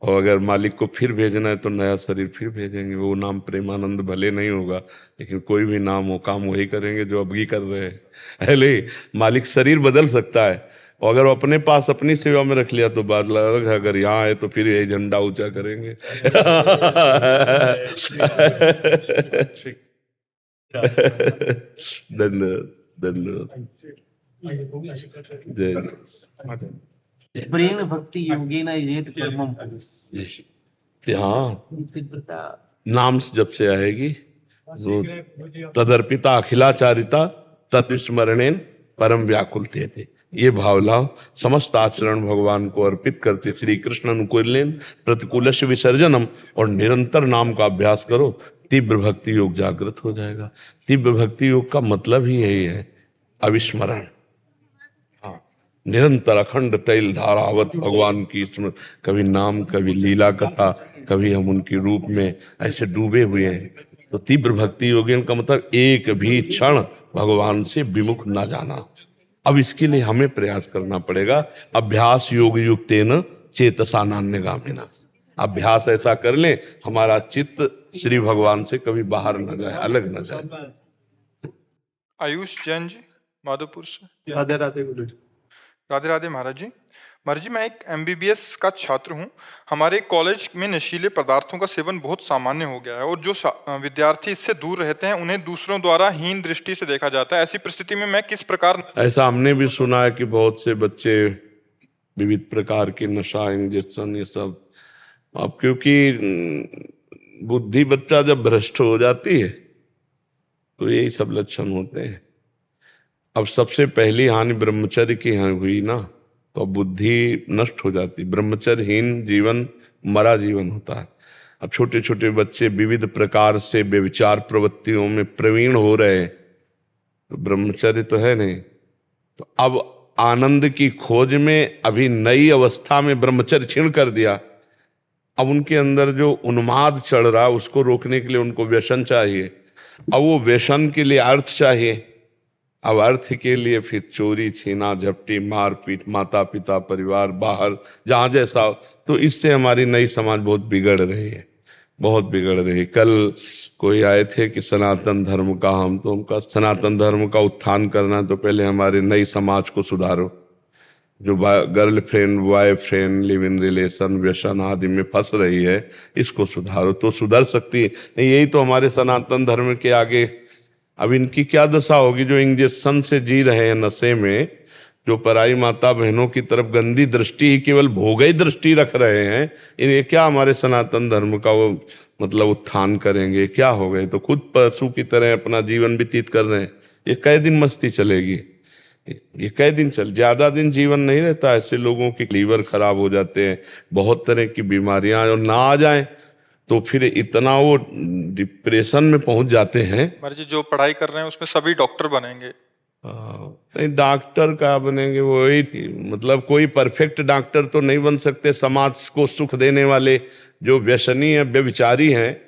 S3: और अगर मालिक को फिर भेजना है तो नया शरीर फिर भेजेंगे। वो नाम प्रेमानंद भले नहीं होगा, लेकिन कोई भी नाम हो, काम वही करेंगे जो अबगी कर रहे हैं। अरे मालिक शरीर बदल सकता है, और अगर वो अपने पास अपनी सेवा में रख लिया तो बात अलग है। अगर यहाँ है तो फिर यही झंडा ऊंचा करेंगे। धन्यवाद धन्यवाद, जय जय।
S9: प्रेम भक्ति योगेन येत कर्मम।
S3: हाँ, नाम जब से आएगी तो तदर्पिता अखिलाचारिता तत्स्मरणेन परम व्याकुल थे। ये भाव लाओ, समस्त आचरण भगवान को अर्पित करते श्री कृष्ण अनुकूलेन प्रतिकूलस्य विसर्जनम, और निरंतर नाम का अभ्यास करो, तीव्र भक्ति योग जागृत हो जाएगा। तीव्र भक्ति योग का मतलब ही यही है, अविस्मरण। हाँ, निरंतर अखंड तैल धारावत भगवान की स्मृति, कभी नाम, कभी लीला कथा, कभी हम उनके रूप में ऐसे डूबे हुए हैं। तो तीव्र भक्ति योगिन का मतलब एक भी क्षण भगवान से विमुख ना जाना। अब इसके लिए हमें प्रयास करना पड़ेगा। अभ्यास योग युक्तेन चेतसा नान्यगामिना। अभ्यास ऐसा कर लें हमारा चित्त श्री भगवान से कभी बाहर न जाए, अलग न जाए।
S1: आयुष जैन जी माधोपुर से।
S9: राधे राधे गुरु जी।
S1: राधे राधे महाराज जी। महाराज जी, मैं एक MBBS का छात्र हूँ। हमारे कॉलेज में नशीले पदार्थों का सेवन बहुत सामान्य हो गया है और जो विद्यार्थी इससे दूर रहते हैं उन्हें दूसरों द्वारा हीन दृष्टि से देखा जाता है। ऐसी परिस्थिति में मैं किस प्रकार।
S3: ऐसा हमने भी सुना है कि बहुत से बच्चे विविध प्रकार के नशा, इंजेक्शन, ये सब, अब क्योंकि बुद्धि बच्चा जब भ्रष्ट हो जाती है तो यही सब लक्षण होते हैं। अब सबसे पहली हानि ब्रह्मचर्य की यहाँ हुई ना, तो बुद्धि नष्ट हो जाती। ब्रह्मचर्यहीन जीवन मरा जीवन होता है। अब छोटे छोटे बच्चे विविध प्रकार से व्यभिचार प्रवृत्तियों में प्रवीण हो रहे हैं, तो ब्रह्मचर्य तो है नहीं। तो अब आनंद की खोज में अभी नई अवस्था में ब्रह्मचर्य क्षीण कर दिया। अब उनके अंदर जो उन्माद चढ़ रहा है उसको रोकने के लिए उनको व्यसन चाहिए। अब वो व्यसन के लिए अर्थ चाहिए। अब अर्थ के लिए फिर चोरी, छीना, झपटी, मारपीट, माता पिता, परिवार, बाहर जहाँ जैसा। तो इससे हमारी नई समाज बहुत बिगड़ रही है, बहुत बिगड़ रही है। कल कोई आए थे कि सनातन धर्म का, हम तो उनका सनातन धर्म का उत्थान करना तो पहले हमारे नई समाज को सुधारो। जो girlfriend, boyfriend, live in relation, व्यसन आदि में फंस रही है, इसको सुधारो तो सुधर सकती है। नहीं, यही तो हमारे सनातन धर्म के आगे। अब इनकी क्या दशा होगी जो इंजेक्शन से जी रहे हैं, नशे में, जो पराई माता बहनों की तरफ गंदी दृष्टि ही केवल भोगई दृष्टि रख रहे हैं। इन्हें क्या हमारे सनातन धर्म का वो मतलब उत्थान करेंगे? क्या हो गए? तो खुद पशु की तरह अपना जीवन व्यतीत कर रहे हैं। ये कै दिन मस्ती चलेगी? ये कै दिन चल, ज्यादा दिन जीवन नहीं रहता। ऐसे लोगों की लीवर खराब हो जाते हैं, बहुत तरह की बीमारियां, और ना आ जाएं तो फिर इतना वो डिप्रेशन में पहुंच जाते हैं।
S1: महाराज जी, जो पढ़ाई कर रहे हैं उसमें सभी डॉक्टर बनेंगे?
S3: नहीं, डॉक्टर का बनेंगे वही, मतलब कोई परफेक्ट डॉक्टर तो नहीं बन सकते। समाज को सुख देने वाले जो व्यसनी है, व्यभिचारी हैं,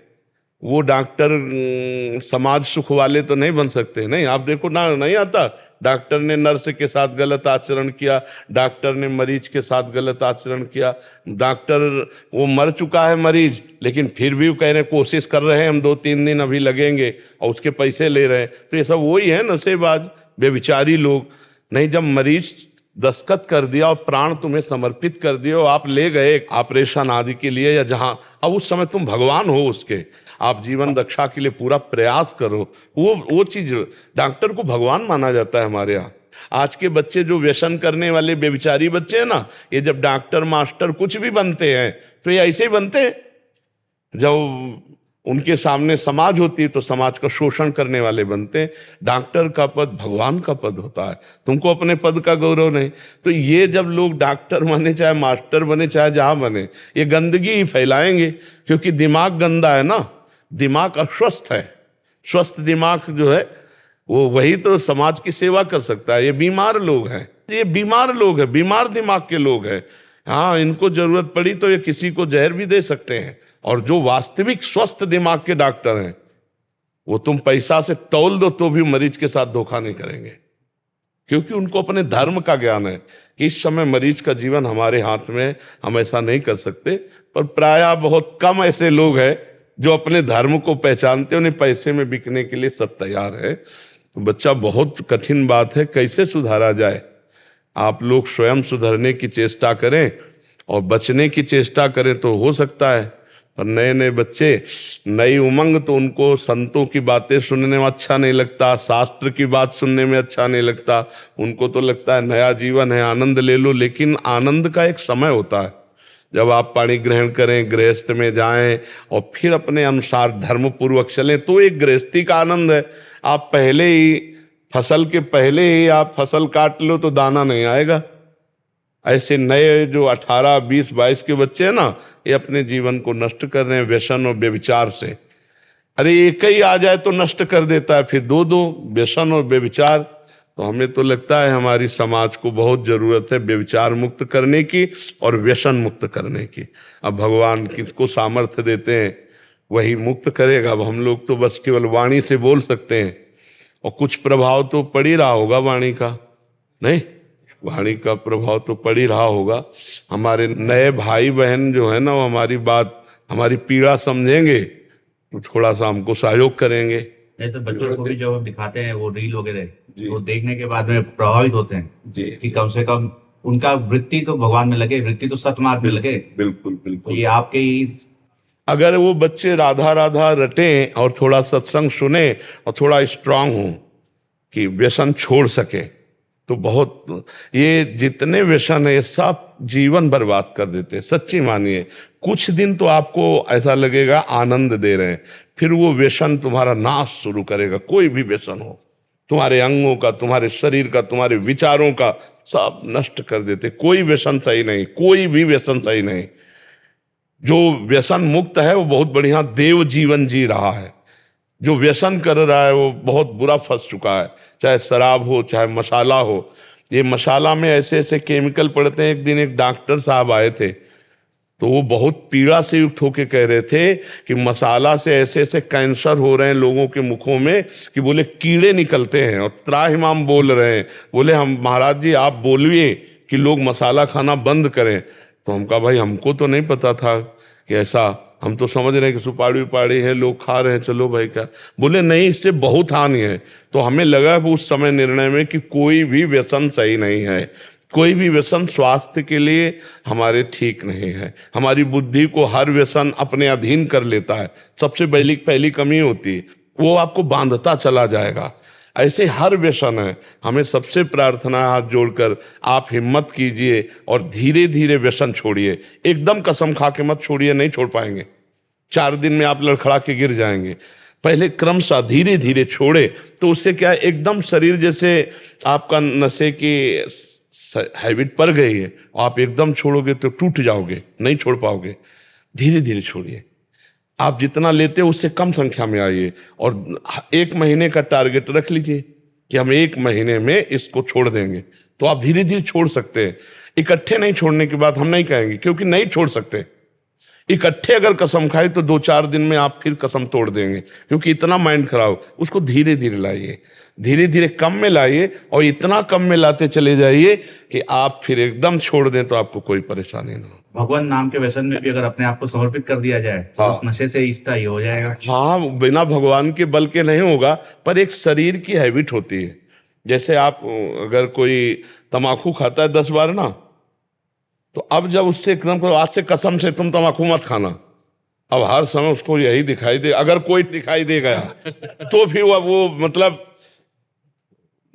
S3: वो डॉक्टर समाज सुख वाले तो नहीं बन सकते। नहीं, आप देखो ना, नहीं आता, डॉक्टर ने नर्स के साथ गलत आचरण किया, डॉक्टर ने मरीज के साथ गलत आचरण किया, डॉक्टर वो मर चुका है मरीज, लेकिन फिर भी वो कह रहे कोशिश कर रहे हैं, हम 2-3 दिन अभी लगेंगे, और उसके पैसे ले रहे हैं। तो ये सब वही है नशेबाज, बेविचारी लोग। नहीं, जब मरीज दस्तखत कर दिया और प्राण तुम्हें समर्पित कर दिए और आप ले गए ऑपरेशन आदि के लिए या जहां, अब उस समय तुम भगवान हो उसके, आप जीवन रक्षा के लिए पूरा प्रयास करो। वो चीज, डॉक्टर को भगवान माना जाता है हमारे यहाँ। आज के बच्चे जो व्यसन करने वाले बेविचारी बच्चे हैं ना, ये जब डॉक्टर, मास्टर कुछ भी बनते हैं तो ये ऐसे ही बनते हैं। जब उनके सामने समाज होती है तो समाज का शोषण करने वाले बनते हैं। डॉक्टर का पद भगवान का पद होता है, तुमको अपने पद का गौरव नहीं। तो ये जब लोग डॉक्टर बने, चाहे मास्टर बने, चाहे जहां बने, ये गंदगी ही फैलाएंगे, क्योंकि दिमाग गंदा है ना, दिमाग अस्वस्थ है। स्वस्थ दिमाग जो है वो वही तो समाज की सेवा कर सकता है। ये बीमार लोग हैं, ये बीमार लोग हैं, बीमार दिमाग के लोग हैं। हाँ, इनको जरूरत पड़ी तो ये किसी को जहर भी दे सकते हैं। और जो वास्तविक स्वस्थ दिमाग के डॉक्टर हैं, वो तुम पैसा से तौल दो तो भी मरीज के साथ धोखा नहीं करेंगे, क्योंकि उनको अपने धर्म का ज्ञान है कि इस समय मरीज का जीवन हमारे हाथ में, हम ऐसा नहीं कर सकते। पर प्रायः बहुत कम ऐसे लोग हैं जो अपने धर्म को पहचानते, उन्हें पैसे में बिकने के लिए सब तैयार है। तो बच्चा, बहुत कठिन बात है, कैसे सुधारा जाए? आप लोग स्वयं सुधरने की चेष्टा करें और बचने की चेष्टा करें तो हो सकता है। पर नए नए बच्चे, नई उमंग, तो उनको संतों की बातें सुनने में अच्छा नहीं लगता, शास्त्र की बात सुनने में अच्छा नहीं लगता। उनको तो लगता है नया जीवन है, आनंद ले लो। लेकिन आनंद का एक समय होता है, जब आप पानी ग्रहण करें, गृहस्थ में जाएं और फिर अपने अनुसार धर्म पूर्वक चलें, तो एक गृहस्थी का आनंद है। आप पहले ही फसल के पहले ही आप फसल काट लो तो दाना नहीं आएगा। ऐसे नए जो 18, 20, 22 के बच्चे हैं ना, ये अपने जीवन को नष्ट कर रहे हैं व्यसन और व्यभिचार से। अरे एक ही आ जाए तो नष्ट कर देता है, फिर दो व्यसन और व्यभिचार। तो हमें तो लगता है हमारी समाज को बहुत जरूरत है व्यभिचार मुक्त करने की और व्यसन मुक्त करने की। अब भगवान किसको सामर्थ्य देते हैं वही मुक्त करेगा। अब हम लोग तो बस केवल वाणी से बोल सकते हैं, और कुछ प्रभाव तो पड़ ही रहा होगा वाणी का, नहीं? वाणी का प्रभाव तो पड़ ही रहा होगा। हमारे नए भाई बहन जो है ना, वो हमारी बात, हमारी पीड़ा समझेंगे तो थोड़ा सा हमको सहयोग करेंगे।
S9: जैसे बच्चों को भी जो हम दिखाते हैं वो रील वगैरह, वो देखने के बाद में प्रभावित होते हैं जी, कि कम से कम उनका वृत्ति तो भगवान में लगे, वृत्ति तो सतमार्ग में लगे।
S3: बिल्कुल बिल्कुल।
S9: तो ये आपके ही, अगर
S3: वो बच्चे राधा राधा रटें और थोड़ा सत्संग सुने और थोड़ा स्ट्रांग हो कि व्यसन छोड़ सके, तो बहुत, ये जितने व्यसन है सब जीवन बर्बाद कर देते हैं। सच्ची मानिए, कुछ दिन तो आपको ऐसा लगेगा आनंद दे रहे हैं, फिर वो व्यसन तुम्हारा नाश शुरू करेगा। कोई भी व्यसन हो, तुम्हारे अंगों का, तुम्हारे शरीर का, तुम्हारे विचारों का, सब नष्ट कर देते। कोई व्यसन सही नहीं, कोई भी व्यसन सही नहीं। जो व्यसन मुक्त है वो बहुत बढ़िया देव जीवन जी रहा है। जो व्यसन कर रहा है वो बहुत बुरा फंस चुका है, चाहे शराब हो चाहे मसाला हो। ये मसाला में ऐसे ऐसे केमिकल पड़ते हैं। एक दिन एक डॉक्टर साहब आए थे, तो वो बहुत पीड़ा से युक्त होके कह रहे थे कि मसाला से ऐसे ऐसे कैंसर हो रहे हैं लोगों के मुखों में कि बोले कीड़े निकलते हैं। और त्राहिमाम बोल रहे हैं, बोले हम महाराज जी आप बोलिए कि लोग मसाला खाना बंद करें। तो हम कहा भाई हमको तो नहीं पता था कि ऐसा, हम तो समझ रहे हैं कि सुपारी उपाड़ी है लोग खा रहे हैं, चलो भाई क्या। बोले नहीं, इससे बहुत हानि है। तो हमें लगा उस समय निर्णय में कि कोई भी व्यसन सही नहीं है, कोई भी व्यसन स्वास्थ्य के लिए हमारे ठीक नहीं है। हमारी बुद्धि को हर व्यसन अपने अधीन कर लेता है, सबसे पहली कमी होती है, वो आपको बांधता चला जाएगा। ऐसे हर व्यसन है। हमें सबसे प्रार्थना है, हाथ जोड़कर आप हिम्मत कीजिए और धीरे धीरे व्यसन छोड़िए। एकदम कसम खा के मत छोड़िए, नहीं छोड़ पाएंगे। 4 दिन में आप लड़खड़ा के गिर जाएंगे। पहले क्रमशः धीरे धीरे छोड़े, तो उससे क्या, एकदम शरीर जैसे आपका नशे की हैबिट पड़ गई है, आप एकदम छोड़ोगे तो टूट जाओगे, नहीं छोड़ पाओगे। धीरे धीरे छोड़िए। आप जितना लेते हो उससे कम संख्या में आइए, और 1 महीने का टारगेट रख लीजिए कि हम 1 महीने में इसको छोड़ देंगे। तो आप धीरे धीरे छोड़ सकते हैं। इकट्ठे नहीं छोड़ने की बात हम नहीं कहेंगे, क्योंकि नहीं छोड़ सकते। इकट्ठे अगर कसम खाए तो 2-4 दिन में आप फिर कसम तोड़ देंगे, क्योंकि इतना माइंड खराब। उसको धीरे धीरे लाइए, धीरे धीरे कम में लाइए, और इतना कम में लाते चले जाइए कि आप फिर एकदम छोड़ दें तो आपको कोई परेशानी ना हो।
S9: भगवान नाम के व्यसन में भी अगर अपने आप को समर्पित कर दिया जाए तो उस नशे से इसका ही हो जाएगा।
S3: हाँ, बिना भगवान के बल के नहीं होगा, पर एक शरीर की हैबिट होती है। जैसे आप अगर कोई तम्बाकू खाता है 10 बार ना, तो अब जब उससे एकदम आज से कसम से तुम तम्बाकू मत खाना, अब हर समय उसको यही दिखाई दे, अगर कोई दिखाई दे गया तो फिर वो मतलब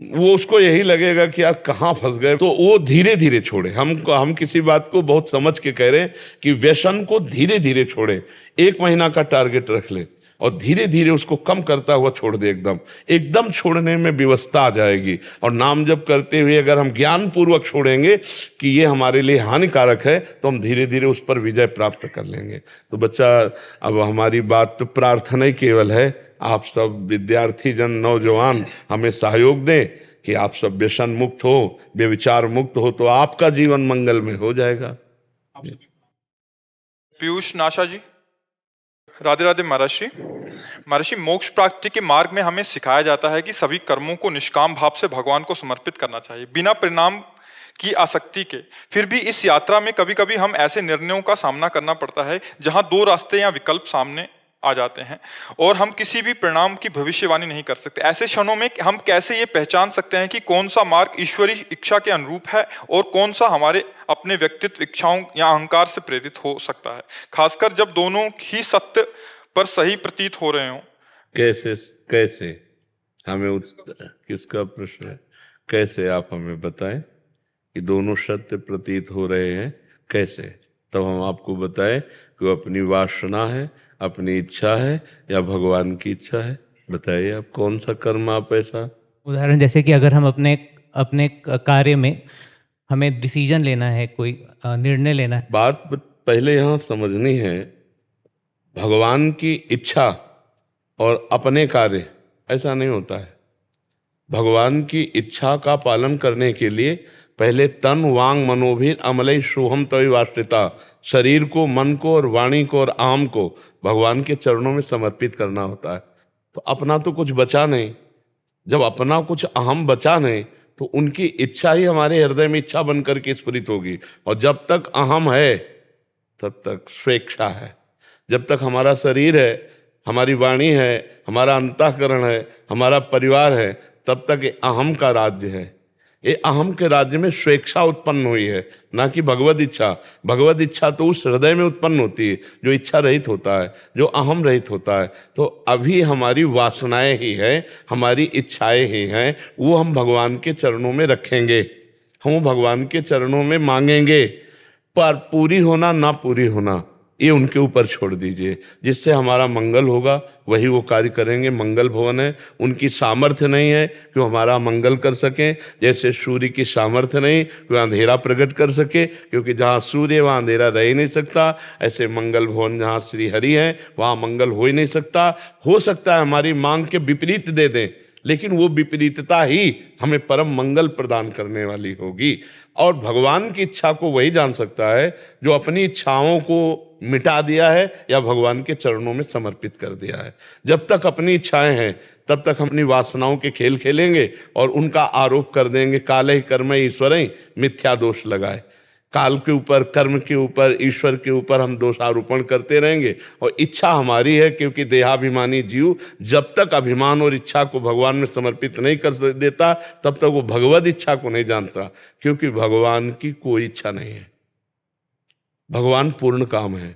S3: वो उसको यही लगेगा कि यार कहाँ फंस गए। तो वो धीरे धीरे छोड़े। हम किसी बात को बहुत समझ के कह रहे हैं कि व्यसन को धीरे धीरे छोड़े। 1 महीना का टारगेट रख ले और धीरे धीरे उसको कम करता हुआ छोड़ दे। एकदम छोड़ने में व्यवस्था आ जाएगी। और नाम जप करते हुए अगर हम ज्ञान पूर्वक छोड़ेंगे कि ये हमारे लिए हानिकारक है, तो हम धीरे धीरे उस पर विजय प्राप्त कर लेंगे। तो बच्चा, अब हमारी बात तो प्रार्थना ही केवल है, आप सब विद्यार्थी जन, नौजवान हमें सहयोग दें कि आप सब व्यसन मुक्त हो, व्यभिचार मुक्त हो, तो आपका जीवन मंगल में हो जाएगा।
S1: पीयूष नाशा जी, राधे राधे महाराज जी। महाराज जी, मोक्ष प्राप्ति के मार्ग में हमें सिखाया जाता है कि सभी कर्मों को निष्काम भाव से भगवान को समर्पित करना चाहिए, बिना परिणाम की आसक्ति के। फिर भी इस यात्रा में कभी कभी हम ऐसे निर्णयों का सामना करना पड़ता है जहां 2 रास्ते या विकल्प सामने आ जाते हैं और हम किसी भी परिणाम की भविष्यवाणी नहीं कर सकते। ऐसे क्षणों में हम कैसे ये पहचान सकते हैं कि कौन सा मार्ग ईश्वरीय इच्छा के अनुरूप है और कौन सा हमारे अपने व्यक्तित्व इच्छाओं या अहंकार से प्रेरित हो सकता है, खासकर जब दोनों ही सत्य पर सही प्रतीत हो रहे हों?
S3: कैसे हमें किसका प्रश्न है? कैसे आप हमें बताएं कि दोनों सत्य प्रतीत हो रहे हैं? कैसे? तब हम आपको बताएं कि वो अपनी वासना है, अपनी इच्छा है या भगवान की इच्छा है। बताइए आप कौन सा कर्म आप ऐसा।
S10: उदाहरण जैसे कि अगर हम अपने अपने कार्य में हमें डिसीजन लेना है, कोई निर्णय लेना है।
S3: बात पहले यहाँ समझनी है, भगवान की इच्छा और अपने कार्य ऐसा नहीं होता है। भगवान की इच्छा का पालन करने के लिए पहले तन वांग मनोभिर अमलई सोहम तवि वाष्टिता, शरीर को, मन को और वाणी को और आम को भगवान के चरणों में समर्पित करना होता है। तो अपना तो कुछ बचा नहीं, जब अपना कुछ अहम बचा नहीं तो उनकी इच्छा ही हमारे हृदय में इच्छा बनकर के स्फुरित होगी। और जब तक अहम है तब तक स्वेच्छा है। जब तक हमारा शरीर है, हमारी वाणी है, हमारा अंतःकरण है, हमारा परिवार है, तब तक ये अहम का राज्य है। ये अहम के राज्य में स्वेच्छा उत्पन्न हुई है, ना कि भगवद इच्छा। भगवद इच्छा तो उस हृदय में उत्पन्न होती है जो इच्छा रहित होता है, जो अहम रहित होता है। तो अभी हमारी वासनाएं ही हैं, हमारी इच्छाएं ही हैं, वो हम भगवान के चरणों में रखेंगे, हम भगवान के चरणों में मांगेंगे। पर पूरी होना ना पूरी होना ये उनके ऊपर छोड़ दीजिए। जिससे हमारा मंगल होगा वही वो कार्य करेंगे। मंगल भवन है, उनकी सामर्थ्य नहीं है कि वो हमारा मंगल कर सकें। जैसे सूर्य की सामर्थ्य नहीं कि वह अंधेरा प्रकट कर सके, क्योंकि जहाँ सूर्य वहाँ अंधेरा रह ही नहीं सकता। ऐसे मंगल भवन जहाँ श्री हरि हैं वहाँ मंगल हो ही नहीं सकता। हो सकता है हमारी मांग के विपरीत दे दें, लेकिन वो विपरीतता ही हमें परम मंगल प्रदान करने वाली होगी। और भगवान की इच्छा को वही जान सकता है जो अपनी इच्छाओं को मिटा दिया है या भगवान के चरणों में समर्पित कर दिया है। जब तक अपनी इच्छाएं हैं तब तक हम अपनी वासनाओं के खेल खेलेंगे और उनका आरोप कर देंगे। काले ही कर्म ईश्वर ही मिथ्या दोष लगाए। काल के ऊपर, कर्म के ऊपर, ईश्वर के ऊपर हम दोषारोपण करते रहेंगे। और इच्छा हमारी है, क्योंकि देहाभिमानी जीव जब तक अभिमान और इच्छा को भगवान में समर्पित नहीं कर देता तब तक वो भगवद इच्छा को नहीं जानता, क्योंकि भगवान की कोई इच्छा नहीं है। भगवान पूर्ण काम है।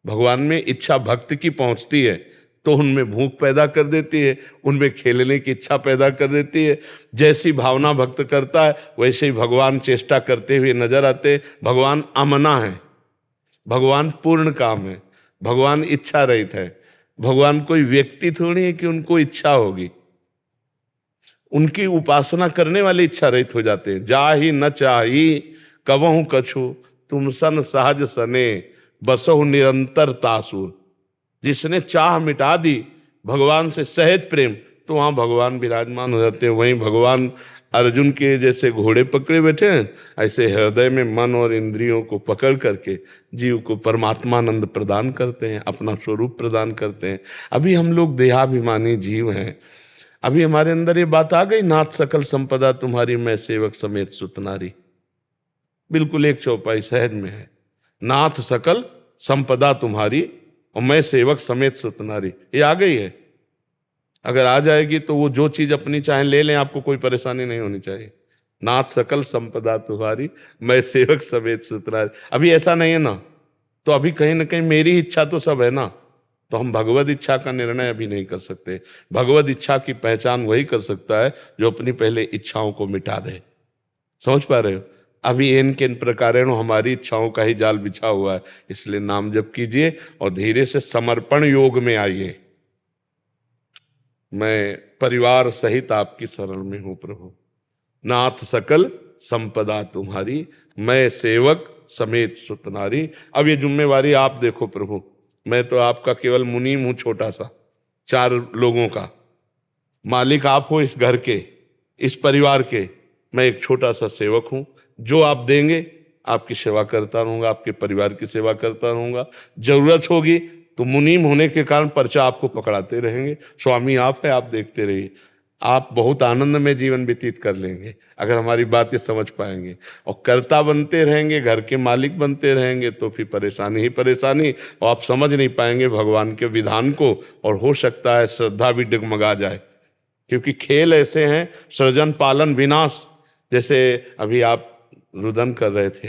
S3: भगवान में इच्छा भक्त की पहुंचती है तो उनमें भूख पैदा कर देती है, उनमें खेलने की इच्छा पैदा कर देती है। जैसी भावना भक्त करता है वैसे ही भगवान चेष्टा करते हुए नजर आते हैं। भगवान अमना है, भगवान पूर्ण काम है, भगवान इच्छा रहित है। भगवान कोई व्यक्ति थोड़ी है कि उनको इच्छा होगी। उनकी उपासना करने वाले इच्छा रहित हो जाते हैं। जा ही न चाही कबहु कछु, तुम सन सहज सने बसहु निरंतर तासुर। जिसने चाह मिटा दी भगवान से सहज प्रेम, तो वहाँ भगवान विराजमान हो जाते हैं। वहीं भगवान अर्जुन के जैसे घोड़े पकड़े बैठे हैं, ऐसे हृदय में मन और इंद्रियों को पकड़ करके जीव को परमात्मानंद प्रदान करते हैं, अपना स्वरूप प्रदान करते हैं। अभी हम लोग देहाभिमानी जीव हैं। अभी हमारे अंदर ये बात आ गई, नाथ सकल संपदा तुम्हारी, मैं सेवक समेत सुतनारी। बिल्कुल एक चौपाई सहज में है, नाथ सकल संपदा तुम्हारी और मैं सेवक समेत सुतनारी। ये आ गई है। अगर आ जाएगी तो वो जो चीज अपनी चाहे ले लें, आपको कोई परेशानी नहीं होनी चाहिए। नाथ सकल संपदा तुम्हारी, मैं सेवक समेत सुतनारी। अभी ऐसा नहीं है ना, तो अभी कहीं ना कहीं मेरी इच्छा तो सब है ना, तो हम भगवद इच्छा का निर्णय अभी नहीं कर सकते। भगवद इच्छा की पहचान वही कर सकता है जो अपनी पहले इच्छाओं को मिटा दे। समझ पा रहे हो? अभी इन किन प्रकारेण हमारी इच्छाओं का ही जाल बिछा हुआ है। इसलिए नाम जप कीजिए और धीरे से समर्पण योग में आइए। मैं परिवार सहित आपकी शरण में हूं प्रभु। नाथ सकल संपदा तुम्हारी, मैं सेवक समेत सुतनारी। अब ये जिम्मेवारी आप देखो प्रभु। मैं तो आपका केवल मुनीम हूं, छोटा सा, 4 लोगों का मालिक आप हो, इस घर के, इस परिवार के। मैं एक छोटा सा सेवक हूं। जो आप देंगे आपकी सेवा करता रहूंगा, आपके परिवार की सेवा करता रहूंगा। जरूरत होगी तो मुनीम होने के कारण पर्चा आपको पकड़ाते रहेंगे। स्वामी आप है, आप देखते रहिए। आप बहुत आनंद में जीवन व्यतीत कर लेंगे अगर हमारी बात ये समझ पाएंगे। और कर्ता बनते रहेंगे, घर के मालिक बनते रहेंगे, तो फिर परेशानी ही परेशानी। और आप समझ नहीं पाएंगे भगवान के विधान को, और हो सकता है श्रद्धा भी डगमगा जाए। क्योंकि खेल ऐसे हैं, सृजन पालन विनाश। जैसे अभी आप रुदन कर रहे थे,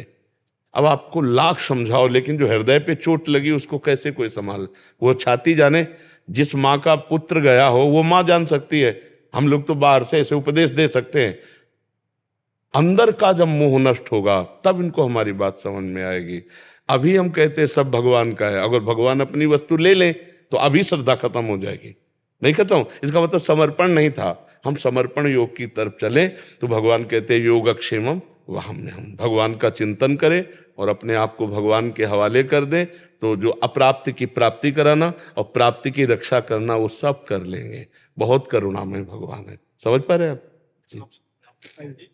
S3: अब आपको लाख समझाओ, लेकिन जो हृदय पे चोट लगी उसको कैसे कोई संभाल। वो छाती जाने। जिस माँ का पुत्र गया हो वो माँ जान सकती है। हम लोग तो बाहर से ऐसे उपदेश दे सकते हैं। अंदर का जब मोह नष्ट होगा तब इनको हमारी बात समझ में आएगी। अभी हम कहते हैं सब भगवान का है, अगर भगवान अपनी वस्तु ले लें तो अभी श्रद्धा खत्म हो जाएगी। नहीं खत्म, इसका मतलब समर्पण नहीं था। हम समर्पण योग की तरफ चले तो भगवान कहते हैं योगक्षेमम वहम में हम भगवान का चिंतन करें और अपने आप को भगवान के हवाले कर दें, तो जो अप्राप्ति की प्राप्ति कराना और प्राप्ति की रक्षा करना वो सब कर लेंगे। बहुत करुणामय भगवान है। समझ पा रहे हैं आप जी।